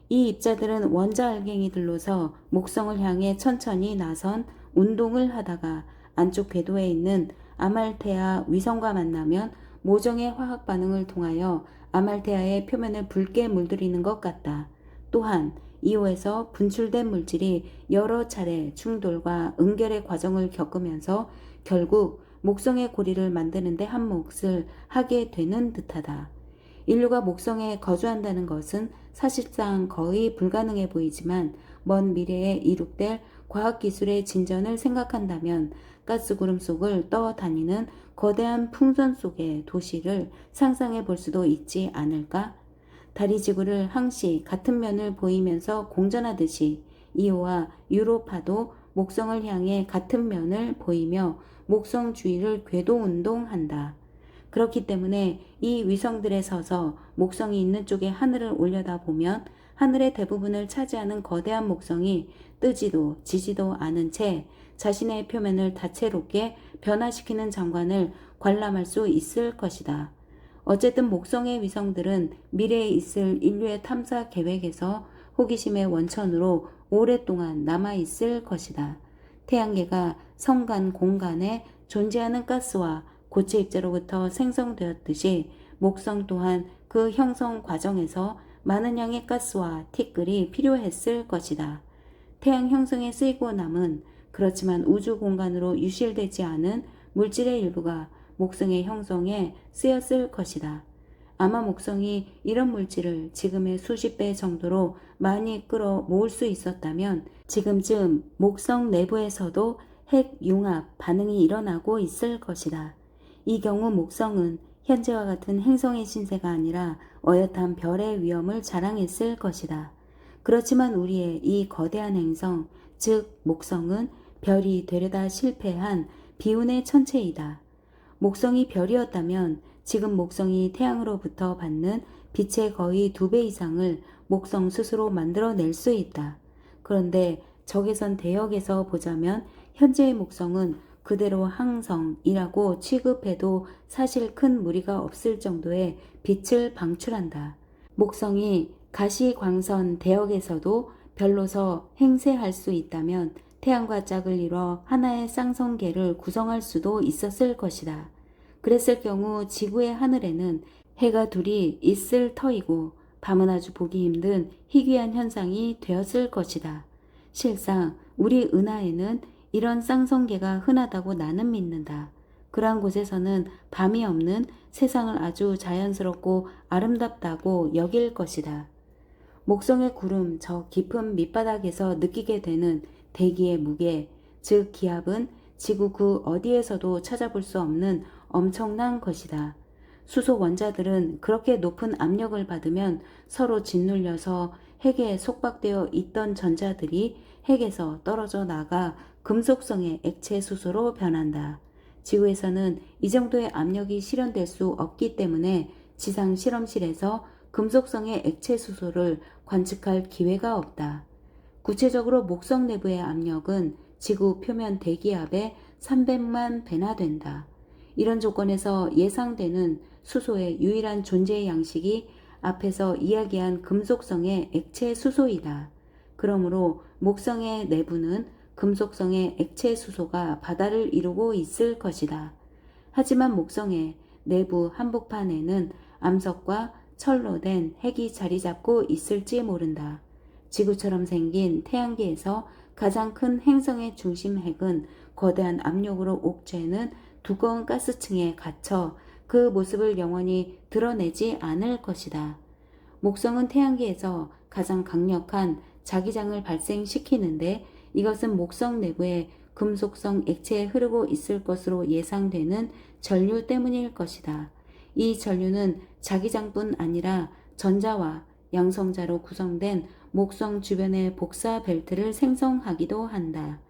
이 입자들은 원자 알갱이들로서 목성을 향해 천천히 나선 운동을 하다가 안쪽 궤도에 있는 아말테아 위성과 만나면 모정의 화학 반응을 통하여 아말테아의 표면을 붉게 물들이는 것 같다. 또한 이오에서 분출된 물질이 여러 차례 충돌과 응결의 과정을 겪으면서 결국 목성의 고리를 만드는 데 한 몫을 하게 되는 듯하다. 인류가 목성에 거주한다는 것은 사실상 거의 불가능해 보이지만 먼 미래에 이룩될 과학기술의 진전을 생각한다면 가스구름 속을 떠다니는 거대한 풍선 속의 도시를 상상해 볼 수도 있지 않을까? 달이 지구를 항시 같은 면을 보이면서 공전하듯이 이오와 유로파도 목성을 향해 같은 면을 보이며 목성 주위를 궤도 운동한다. 그렇기 때문에 이 위성들에 서서 목성이 있는 쪽에 하늘을 올려다보면 하늘의 대부분을 차지하는 거대한 목성이 뜨지도 지지도 않은 채 자신의 표면을 다채롭게 변화시키는 장관을 관람할 수 있을 것이다. 어쨌든 목성의 위성들은 미래에 있을 인류의 탐사 계획에서 호기심의 원천으로 오랫동안 남아있을 것이다. 태양계가 성간 공간에 존재하는 가스와 고체 입자로부터 생성되었듯이 목성 또한 그 형성 과정에서 많은 양의 가스와 티끌이 필요했을 것이다. 태양 형성에 쓰이고 남은 그렇지만 우주 공간으로 유실되지 않은 물질의 일부가 목성의 형성에 쓰였을 것이다. 아마 목성이 이런 물질을 지금의 수십 배 정도로 많이 끌어 모을 수 있었다면 지금쯤 목성 내부에서도 핵 융합 반응이 일어나고 있을 것이다. 이 경우 목성은 현재와 같은 행성의 신세가 아니라 어엿한 별의 위험을 자랑했을 것이다. 그렇지만 우리의 이 거대한 행성, 즉 목성은 별이 되려다 실패한 비운의 천체이다. 목성이 별이었다면 지금 목성이 태양으로부터 받는 빛의 거의 2배 이상을 목성 스스로 만들어낼 수 있다. 그런데 적외선 대역에서 보자면 현재의 목성은 그대로 항성이라고 취급해도 사실 큰 무리가 없을 정도의 빛을 방출한다. 목성이 가시광선 대역에서도 별로서 행세할 수 있다면 태양과 짝을 이뤄 하나의 쌍성계를 구성할 수도 있었을 것이다. 그랬을 경우 지구의 하늘에는 해가 둘이 있을 터이고 밤은 아주 보기 힘든 희귀한 현상이 되었을 것이다. 실상 우리 은하에는 이런 쌍성계가 흔하다고 나는 믿는다. 그러한 곳에서는 밤이 없는 세상을 아주 자연스럽고 아름답다고 여길 것이다. 목성의 구름 저 깊은 밑바닥에서 느끼게 되는 대기의 무게, 즉 기압은 지구 그 어디에서도 찾아볼 수 없는 엄청난 것이다. 수소 원자들은 그렇게 높은 압력을 받으면 서로 짓눌려서 핵에 속박되어 있던 전자들이 핵에서 떨어져 나가 금속성의 액체 수소로 변한다. 지구에서는 이 정도의 압력이 실현될 수 없기 때문에 지상 실험실에서 금속성의 액체 수소를 관측할 기회가 없다. 구체적으로 목성 내부의 압력은 지구 표면 대기압의 300만 배나 된다. 이런 조건에서 예상되는 수소의 유일한 존재 양식이 앞에서 이야기한 금속성의 액체 수소이다. 그러므로 목성의 내부는 금속성의 액체 수소가 바다를 이루고 있을 것이다. 하지만 목성의 내부 한복판에는 암석과 철로 된 핵이 자리 잡고 있을지 모른다. 지구처럼 생긴 태양계에서 가장 큰 행성의 중심 핵은 거대한 압력으로 옥죄는 두꺼운 가스층에 갇혀 그 모습을 영원히 드러내지 않을 것이다. 목성은 태양계에서 가장 강력한 자기장을 발생시키는데 이것은 목성 내부에 금속성 액체에 흐르고 있을 것으로 예상되는 전류 때문일 것이다. 이 전류는 자기장뿐 아니라 전자와 양성자로 구성된 목성 주변의 복사 벨트를 생성하기도 한다.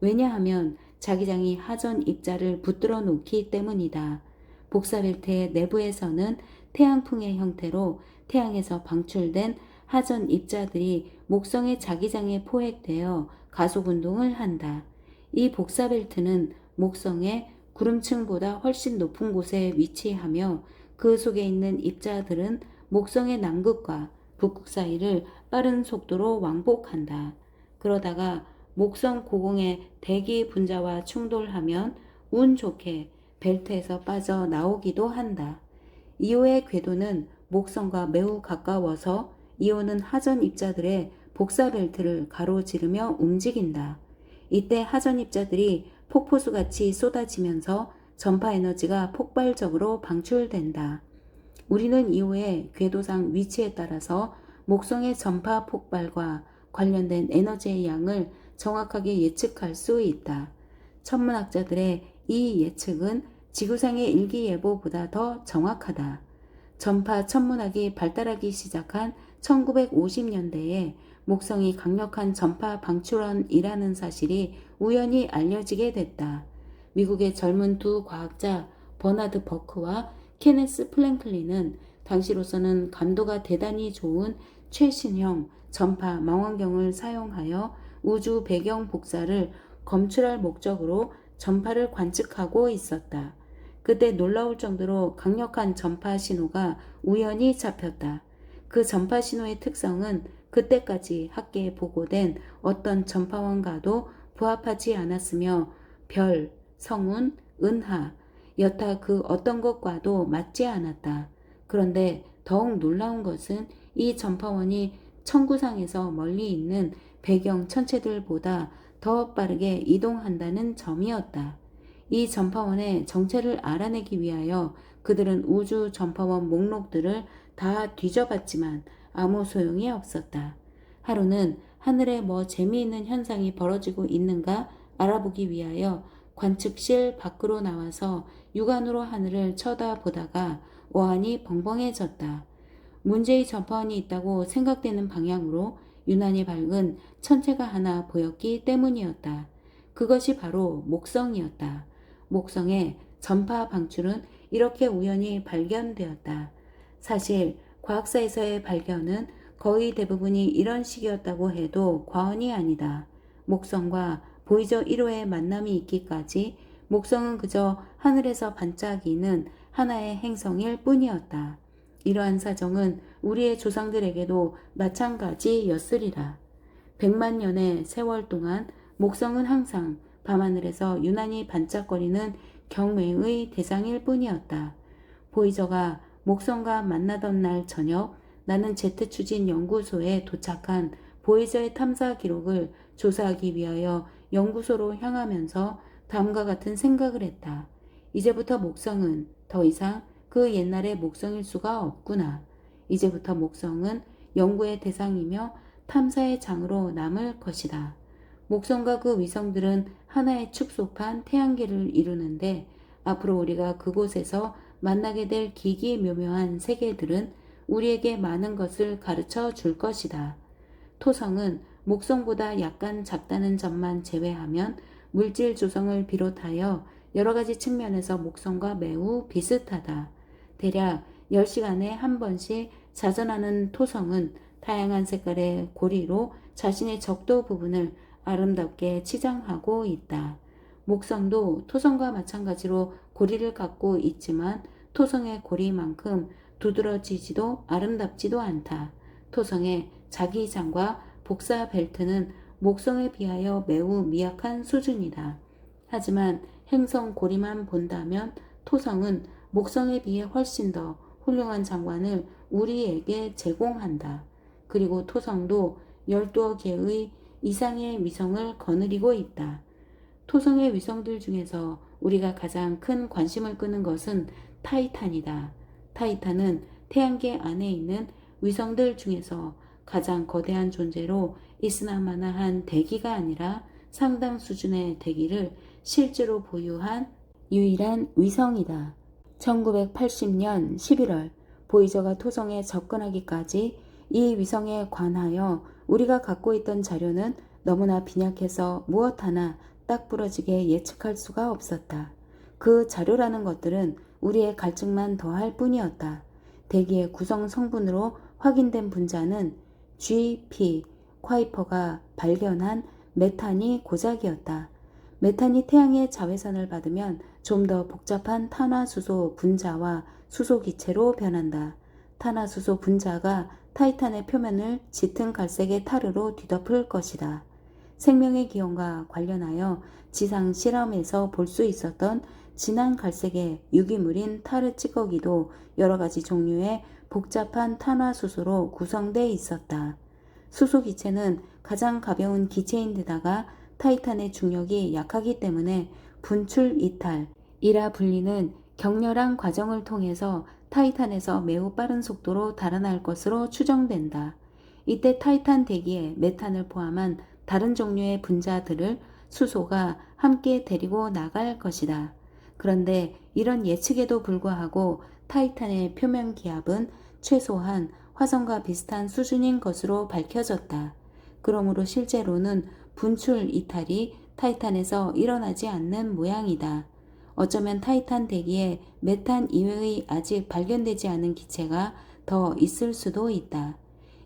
왜냐하면 자기장이 하전 입자를 붙들어 놓기 때문이다. 복사 벨트의 내부에서는 태양풍의 형태로 태양에서 방출된 하전 입자들이 목성의 자기장에 포획되어 가속 운동을 한다. 이 복사 벨트는 목성의 구름층보다 훨씬 높은 곳에 위치하며 그 속에 있는 입자들은 목성의 남극과 북극 사이를 빠른 속도로 왕복한다. 그러다가 목성 고공의 대기 분자와 충돌하면 운 좋게 벨트에서 빠져 나오기도 한다. 이오의 궤도는 목성과 매우 가까워서 이오는 하전 입자들의 복사 벨트를 가로지르며 움직인다. 이때 하전 입자들이 폭포수같이 쏟아지면서 전파 에너지가 폭발적으로 방출된다. 우리는 이후에 궤도상 위치에 따라서 목성의 전파 폭발과 관련된 에너지의 양을 정확하게 예측할 수 있다. 천문학자들의 이 예측은 지구상의 일기예보보다 더 정확하다. 전파 천문학이 발달하기 시작한 1950년대에 목성이 강력한 전파 방출원이라는 사실이 우연히 알려지게 됐다. 미국의 젊은 두 과학자 버나드 버크와 케네스 플랭클린은 당시로서는 감도가 대단히 좋은 최신형 전파 망원경을 사용하여 우주 배경 복사를 검출할 목적으로 전파를 관측하고 있었다. 그때 놀라울 정도로 강력한 전파 신호가 우연히 잡혔다. 그 전파 신호의 특성은 그때까지 학계에 보고된 어떤 전파원과도 부합하지 않았으며 별, 성운, 은하, 여타 그 어떤 것과도 맞지 않았다. 그런데 더욱 놀라운 것은 이 전파원이 천구상에서 멀리 있는 배경 천체들보다 더 빠르게 이동한다는 점이었다. 이 전파원의 정체를 알아내기 위하여 그들은 우주 전파원 목록들을 다 뒤져봤지만 아무 소용이 없었다. 하루는 하늘에 뭐 재미있는 현상이 벌어지고 있는가 알아보기 위하여 관측실 밖으로 나와서 육안으로 하늘을 쳐다보다가 어안이 벙벙해졌다. 문제의 전파원이 있다고 생각되는 방향으로 유난히 밝은 천체가 하나 보였기 때문이었다. 그것이 바로 목성이었다. 목성의 전파 방출은 이렇게 우연히 발견되었다. 사실 과학사에서의 발견은 거의 대부분이 이런 식이었다고 해도 과언이 아니다. 목성과 보이저 1호의 만남이 있기까지 목성은 그저 하늘에서 반짝이는 하나의 행성일 뿐이었다. 이러한 사정은 우리의 조상들에게도 마찬가지였으리라. 100만 년의 세월 동안 목성은 항상 밤하늘에서 유난히 반짝거리는 경외의 대상일 뿐이었다. 보이저가 목성과 만나던 날 저녁 나는 제트 추진 연구소에 도착한 보이저의 탐사 기록을 조사하기 위하여 연구소로 향하면서 다음과 같은 생각을 했다. 이제부터 목성은 더 이상 그 옛날의 목성일 수가 없구나. 이제부터 목성은 연구의 대상이며 탐사의 장으로 남을 것이다. 목성과 그 위성들은 하나의 축소판 태양계를 이루는데 앞으로 우리가 그곳에서 만나게 될 기기묘묘한 세계들은 우리에게 많은 것을 가르쳐 줄 것이다. 토성은 목성보다 약간 작다는 점만 제외하면 물질 조성을 비롯하여 여러 가지 측면에서 목성과 매우 비슷하다. 대략 10시간에 한 번씩 자전하는 토성은 다양한 색깔의 고리로 자신의 적도 부분을 아름답게 치장하고 있다. 목성도 토성과 마찬가지로 고리를 갖고 있지만 토성의 고리만큼 두드러지지도 아름답지도 않다. 토성의 자기장과 복사 벨트는 목성에 비하여 매우 미약한 수준이다. 하지만 행성 고리만 본다면 토성은 목성에 비해 훨씬 더 훌륭한 장관을 우리에게 제공한다. 그리고 토성도 12여 개의 이상의 위성을 거느리고 있다. 토성의 위성들 중에서 우리가 가장 큰 관심을 끄는 것은 타이탄이다. 타이탄은 태양계 안에 있는 위성들 중에서 가장 거대한 존재로 있으나마나한 대기가 아니라 상당 수준의 대기를 실제로 보유한 유일한 위성이다. 1980년 11월 보이저가 토성에 접근하기까지 이 위성에 관하여 우리가 갖고 있던 자료는 너무나 빈약해서 무엇 하나 딱 부러지게 예측할 수가 없었다. 그 자료라는 것들은 우리의 갈증만 더할 뿐이었다. 대기의 구성 성분으로 확인된 분자는 G.P. 콰이퍼가 발견한 메탄이 고작이었다. 메탄이 태양의 자외선을 받으면 좀 더 복잡한 탄화수소 분자와 수소기체로 변한다. 탄화수소 분자가 타이탄의 표면을 짙은 갈색의 타르로 뒤덮을 것이다. 생명의 기원과 관련하여 지상 실험에서 볼 수 있었던 진한 갈색의 유기물인 타르 찌꺼기도 여러 가지 종류의 복잡한 탄화수소로 구성되어 있었다. 수소기체는 가장 가벼운 기체인데다가 타이탄의 중력이 약하기 때문에 분출 이탈이라 불리는 격렬한 과정을 통해서 타이탄에서 매우 빠른 속도로 달아날 것으로 추정된다. 이때 타이탄 대기에 메탄을 포함한 다른 종류의 분자들을 수소가 함께 데리고 나갈 것이다. 그런데 이런 예측에도 불구하고 타이탄의 표면 기압은 최소한 화성과 비슷한 수준인 것으로 밝혀졌다. 그러므로 실제로는 분출 이탈이 타이탄에서 일어나지 않는 모양이다. 어쩌면 타이탄 대기에 메탄 이외의 아직 발견되지 않은 기체가 더 있을 수도 있다.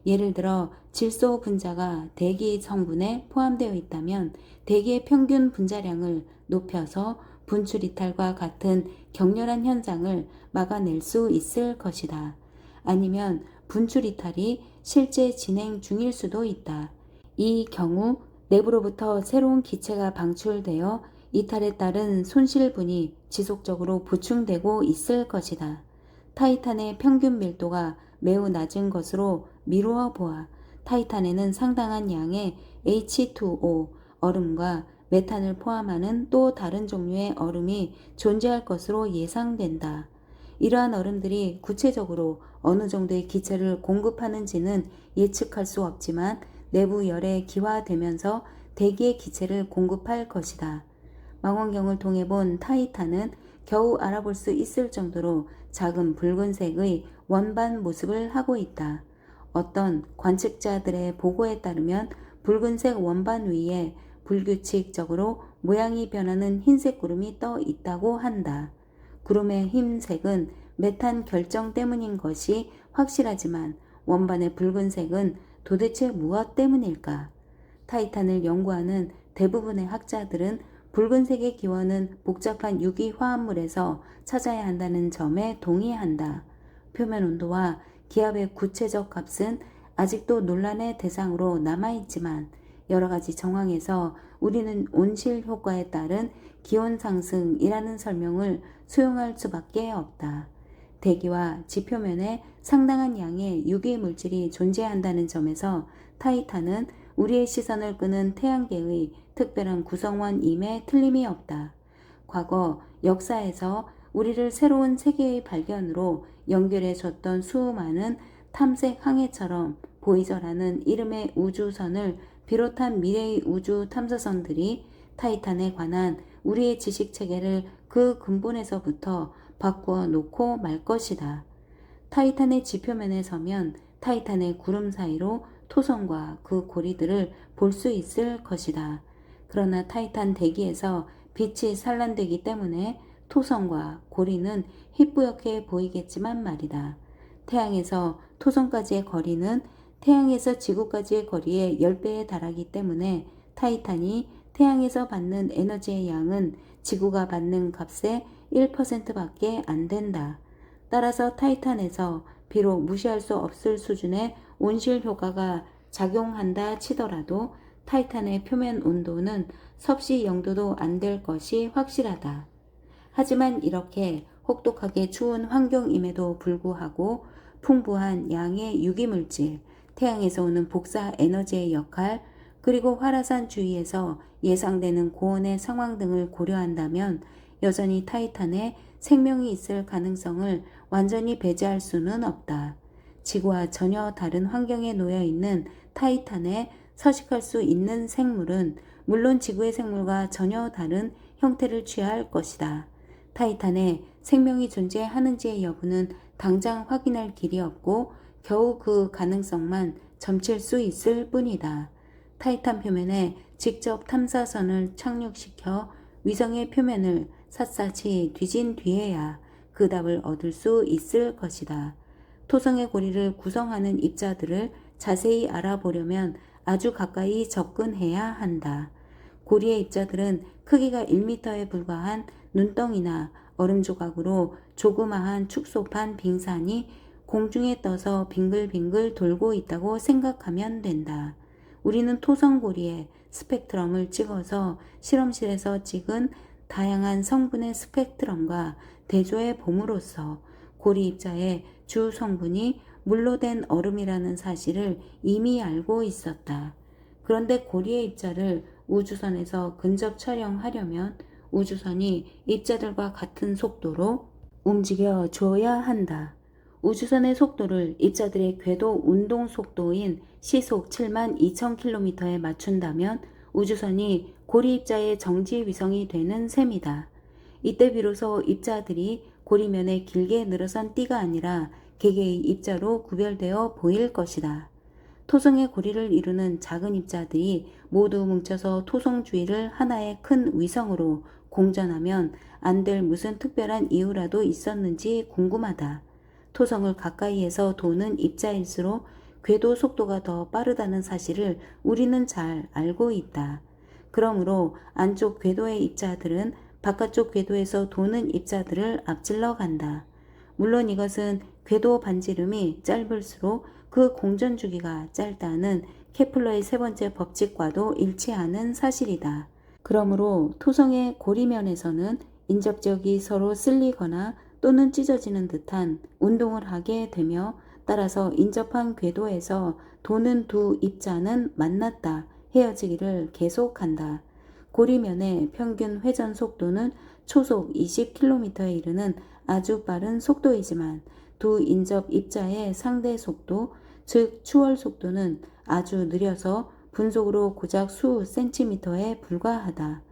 예를 들어 질소 분자가 대기 성분에 포함되어 있다면 대기의 평균 분자량을 높여서 분출 이탈과 같은 격렬한 현상을 막아낼 수 있을 것이다. 아니면 분출 이탈이 실제 진행 중일 수도 있다. 이 경우 내부로부터 새로운 기체가 방출되어 이탈에 따른 손실분이 지속적으로 보충되고 있을 것이다. 타이탄의 평균 밀도가 매우 낮은 것으로 미루어 보아 타이탄에는 상당한 양의 H2O, 얼음과 메탄을 포함하는 또 다른 종류의 얼음이 존재할 것으로 예상된다. 이러한 얼음들이 구체적으로 어느 정도의 기체를 공급하는지는 예측할 수 없지만 내부 열에 기화되면서 대기의 기체를 공급할 것이다. 망원경을 통해 본 타이탄은 겨우 알아볼 수 있을 정도로 작은 붉은색의 원반 모습을 하고 있다. 어떤 관측자들의 보고에 따르면 붉은색 원반 위에 불규칙적으로 모양이 변하는 흰색 구름이 떠 있다고 한다. 구름의 흰색은 메탄 결정 때문인 것이 확실하지만 원반의 붉은색은 도대체 무엇 때문일까? 타이탄을 연구하는 대부분의 학자들은 붉은색의 기원은 복잡한 유기 화합물에서 찾아야 한다는 점에 동의한다. 표면 온도와 기압의 구체적 값은 아직도 논란의 대상으로 남아있지만 여러 가지 정황에서 우리는 온실 효과에 따른 기온 상승이라는 설명을 수용할 수밖에 없다. 대기와 지표면에 상당한 양의 유기 물질이 존재한다는 점에서 타이탄은 우리의 시선을 끄는 태양계의 특별한 구성원임에 틀림이 없다. 과거 역사에서 우리를 새로운 세계의 발견으로 연결해 줬던 수많은 탐색 항해처럼 보이저라는 이름의 우주선을 비롯한 미래의 우주 탐사선들이 타이탄에 관한 우리의 지식 체계를 그 근본에서부터 바꾸어 놓고 말 것이다. 타이탄의 지표면에 서면 타이탄의 구름 사이로 토성과 그 고리들을 볼 수 있을 것이다. 그러나 타이탄 대기에서 빛이 산란되기 때문에 토성과 고리는 희뿌옇게 보이겠지만 말이다. 태양에서 토성까지의 거리는 태양에서 지구까지의 거리의 10배에 달하기 때문에 타이탄이 태양에서 받는 에너지의 양은 지구가 받는 값의 1%밖에 안 된다. 따라서 타이탄에서 비록 무시할 수 없을 수준의 온실 효과가 작용한다 치더라도 타이탄의 표면 온도는 섭씨 0도도 안 될 것이 확실하다. 하지만 이렇게 혹독하게 추운 환경임에도 불구하고 풍부한 양의 유기물질, 태양에서 오는 복사 에너지의 역할, 그리고 활화산 주위에서 예상되는 고온의 상황 등을 고려한다면 여전히 타이탄에 생명이 있을 가능성을 완전히 배제할 수는 없다. 지구와 전혀 다른 환경에 놓여 있는 타이탄에 서식할 수 있는 생물은 물론 지구의 생물과 전혀 다른 형태를 취할 것이다. 타이탄에 생명이 존재하는지의 여부는 당장 확인할 길이 없고 겨우 그 가능성만 점칠 수 있을 뿐이다. 타이탄 표면에 직접 탐사선을 착륙시켜 위성의 표면을 샅샅이 뒤진 뒤에야 그 답을 얻을 수 있을 것이다. 토성의 고리를 구성하는 입자들을 자세히 알아보려면 아주 가까이 접근해야 한다. 고리의 입자들은 크기가 1m에 불과한 눈덩이나 얼음 조각으로 조그마한 축소판 빙산이 공중에 떠서 빙글빙글 돌고 있다고 생각하면 된다. 우리는 토성 고리에 스펙트럼을 찍어서 실험실에서 찍은 다양한 성분의 스펙트럼과 대조해 봄으로써 고리 입자의 주 성분이 물로 된 얼음이라는 사실을 이미 알고 있었다. 그런데 고리의 입자를 우주선에서 근접 촬영하려면 우주선이 입자들과 같은 속도로 움직여 줘야 한다. 우주선의 속도를 입자들의 궤도 운동 속도인 시속 72,000km에 맞춘다면 우주선이 고리 입자의 정지 위성이 되는 셈이다. 이때 비로소 입자들이 고리면에 길게 늘어선 띠가 아니라 개개의 입자로 구별되어 보일 것이다. 토성의 고리를 이루는 작은 입자들이 모두 뭉쳐서 토성 주위를 하나의 큰 위성으로 공전하면 안 될 무슨 특별한 이유라도 있었는지 궁금하다. 토성을 가까이에서 도는 입자일수록 궤도 속도가 더 빠르다는 사실을 우리는 잘 알고 있다. 그러므로 안쪽 궤도의 입자들은 바깥쪽 궤도에서 도는 입자들을 앞질러 간다. 물론 이것은 궤도 반지름이 짧을수록 그 공전 주기가 짧다는 케플러의 세 번째 법칙과도 일치하는 사실이다. 그러므로 토성의 고리면에서는 인접지역이 서로 쓸리거나 또는 찢어지는 듯한 운동을 하게 되며 따라서 인접한 궤도에서 도는 두 입자는 만났다 헤어지기를 계속한다. 고리면의 평균 회전 속도는 초속 20km에 이르는 아주 빠른 속도이지만 두 인접 입자의 상대 속도, 즉 추월 속도는 아주 느려서 분속으로 고작 수 센티미터에 불과하다.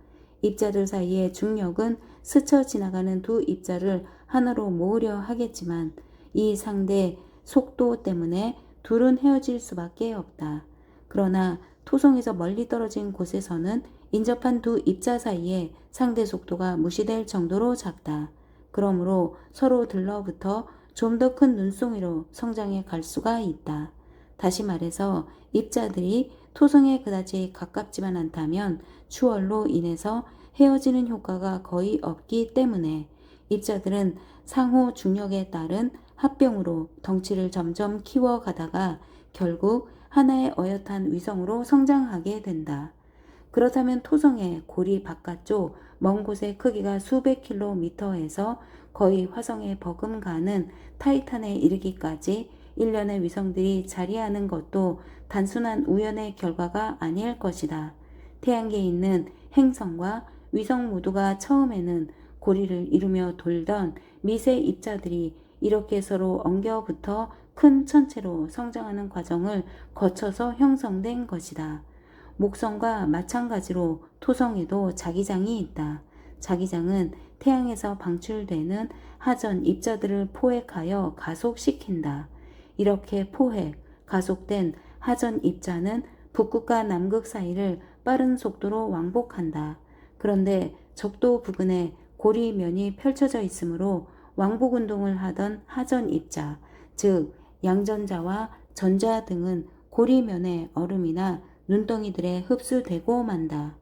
입자들 사이의 중력은 스쳐 지나가는 두 입자를 하나로 모으려 하겠지만 이 상대 속도 때문에 둘은 헤어질 수밖에 없다. 그러나 토성에서 멀리 떨어진 곳에서는 인접한 두 입자 사이의 상대 속도가 무시될 정도로 작다. 그러므로 서로 들러붙어 좀 더 큰 눈송이로 성장해 갈 수가 있다. 다시 말해서 입자들이 토성에 그다지 가깝지만 않다면 추월로 인해서 헤어지는 효과가 거의 없기 때문에 입자들은 상호 중력에 따른 합병으로 덩치를 점점 키워가다가 결국 하나의 어엿한 위성으로 성장하게 된다. 그렇다면 토성의 고리 바깥쪽 먼 곳의 크기가 수백 킬로미터에서 거의 화성에 버금가는 타이탄에 이르기까지 일련의 위성들이 자리하는 것도 단순한 우연의 결과가 아닐 것이다. 태양계에 있는 행성과 위성 모두가 처음에는 고리를 이루며 돌던 미세 입자들이 이렇게 서로 엉겨붙어 큰 천체로 성장하는 과정을 거쳐서 형성된 것이다. 목성과 마찬가지로 토성에도 자기장이 있다. 자기장은 태양에서 방출되는 하전 입자들을 포획하여 가속시킨다. 이렇게 포획, 가속된 하전 입자는 북극과 남극 사이를 빠른 속도로 왕복한다. 그런데 적도 부근에 고리면이 펼쳐져 있으므로 왕복 운동을 하던 하전 입자, 즉 양전자와 전자 등은 고리면의 얼음이나 눈덩이들에 흡수되고 만다.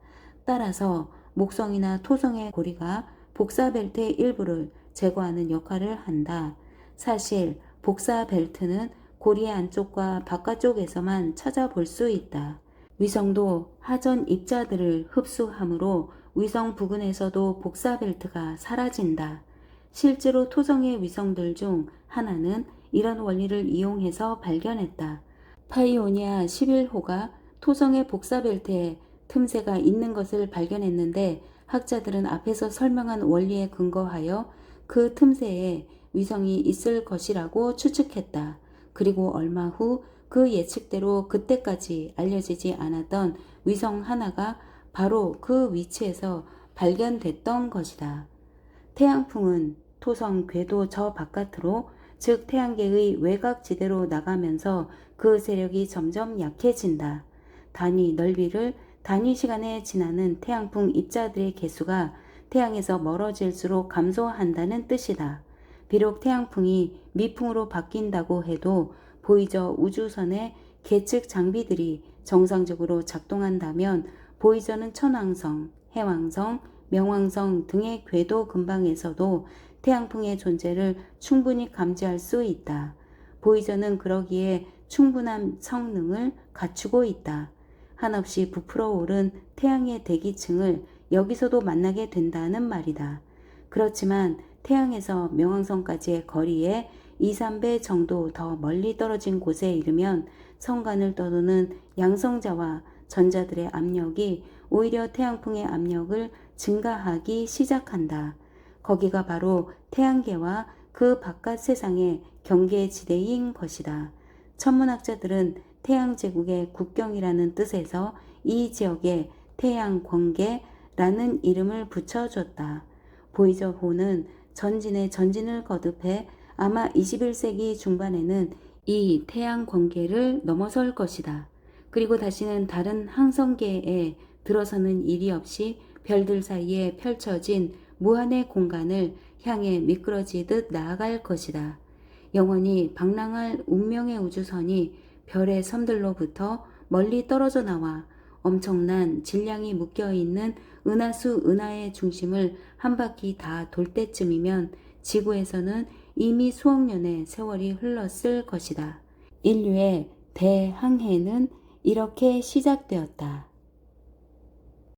따라서 목성이나 토성의 고리가 복사벨트의 일부를 제거하는 역할을 한다. 사실 복사벨트는 고리의 안쪽과 바깥쪽에서만 찾아볼 수 있다. 위성도 하전 입자들을 흡수하므로 위성 부근에서도 복사벨트가 사라진다. 실제로 토성의 위성들 중 하나는 이런 원리를 이용해서 발견했다. 파이오니아 11호가 토성의 복사벨트에 틈새가 있는 것을 발견했는데 학자들은 앞에서 설명한 원리에 근거하여 그 틈새에 위성이 있을 것이라고 추측했다. 그리고 얼마 후 그 예측대로 그때까지 알려지지 않았던 위성 하나가 바로 그 위치에서 발견됐던 것이다. 태양풍은 토성 궤도 저 바깥으로, 즉 태양계의 외곽지대로 나가면서 그 세력이 점점 약해진다. 단위 넓이를 단위 시간에 지나는 태양풍 입자들의 개수가 태양에서 멀어질수록 감소한다는 뜻이다. 비록 태양풍이 미풍으로 바뀐다고 해도 보이저 우주선의 계측 장비들이 정상적으로 작동한다면 보이저는 천왕성, 해왕성, 명왕성 등의 궤도 근방에서도 태양풍의 존재를 충분히 감지할 수 있다. 보이저는 그러기에 충분한 성능을 갖추고 있다. 한없이 부풀어 오른 태양의 대기층을 여기서도 만나게 된다는 말이다. 그렇지만 태양에서 명왕성까지의 거리에 2, 3배 정도 더 멀리 떨어진 곳에 이르면 성간을 떠도는 양성자와 전자들의 압력이 오히려 태양풍의 압력을 증가하기 시작한다. 거기가 바로 태양계와 그 바깥 세상의 경계지대인 것이다. 천문학자들은 태양제국의 국경이라는 뜻에서 이 지역에 태양권계라는 이름을 붙여줬다. 보이저호는 전진의 전진을 거듭해 아마 21세기 중반에는 이 태양권계를 넘어설 것이다. 그리고 다시는 다른 항성계에 들어서는 일이 없이 별들 사이에 펼쳐진 무한의 공간을 향해 미끄러지듯 나아갈 것이다. 영원히 방랑할 운명의 우주선이 별의 섬들로부터 멀리 떨어져 나와 엄청난 질량이 묶여있는 은하수 은하의 중심을 한 바퀴 다 돌 때쯤이면 지구에서는 이미 수억 년의 세월이 흘렀을 것이다. 인류의 대항해는 이렇게 시작되었다.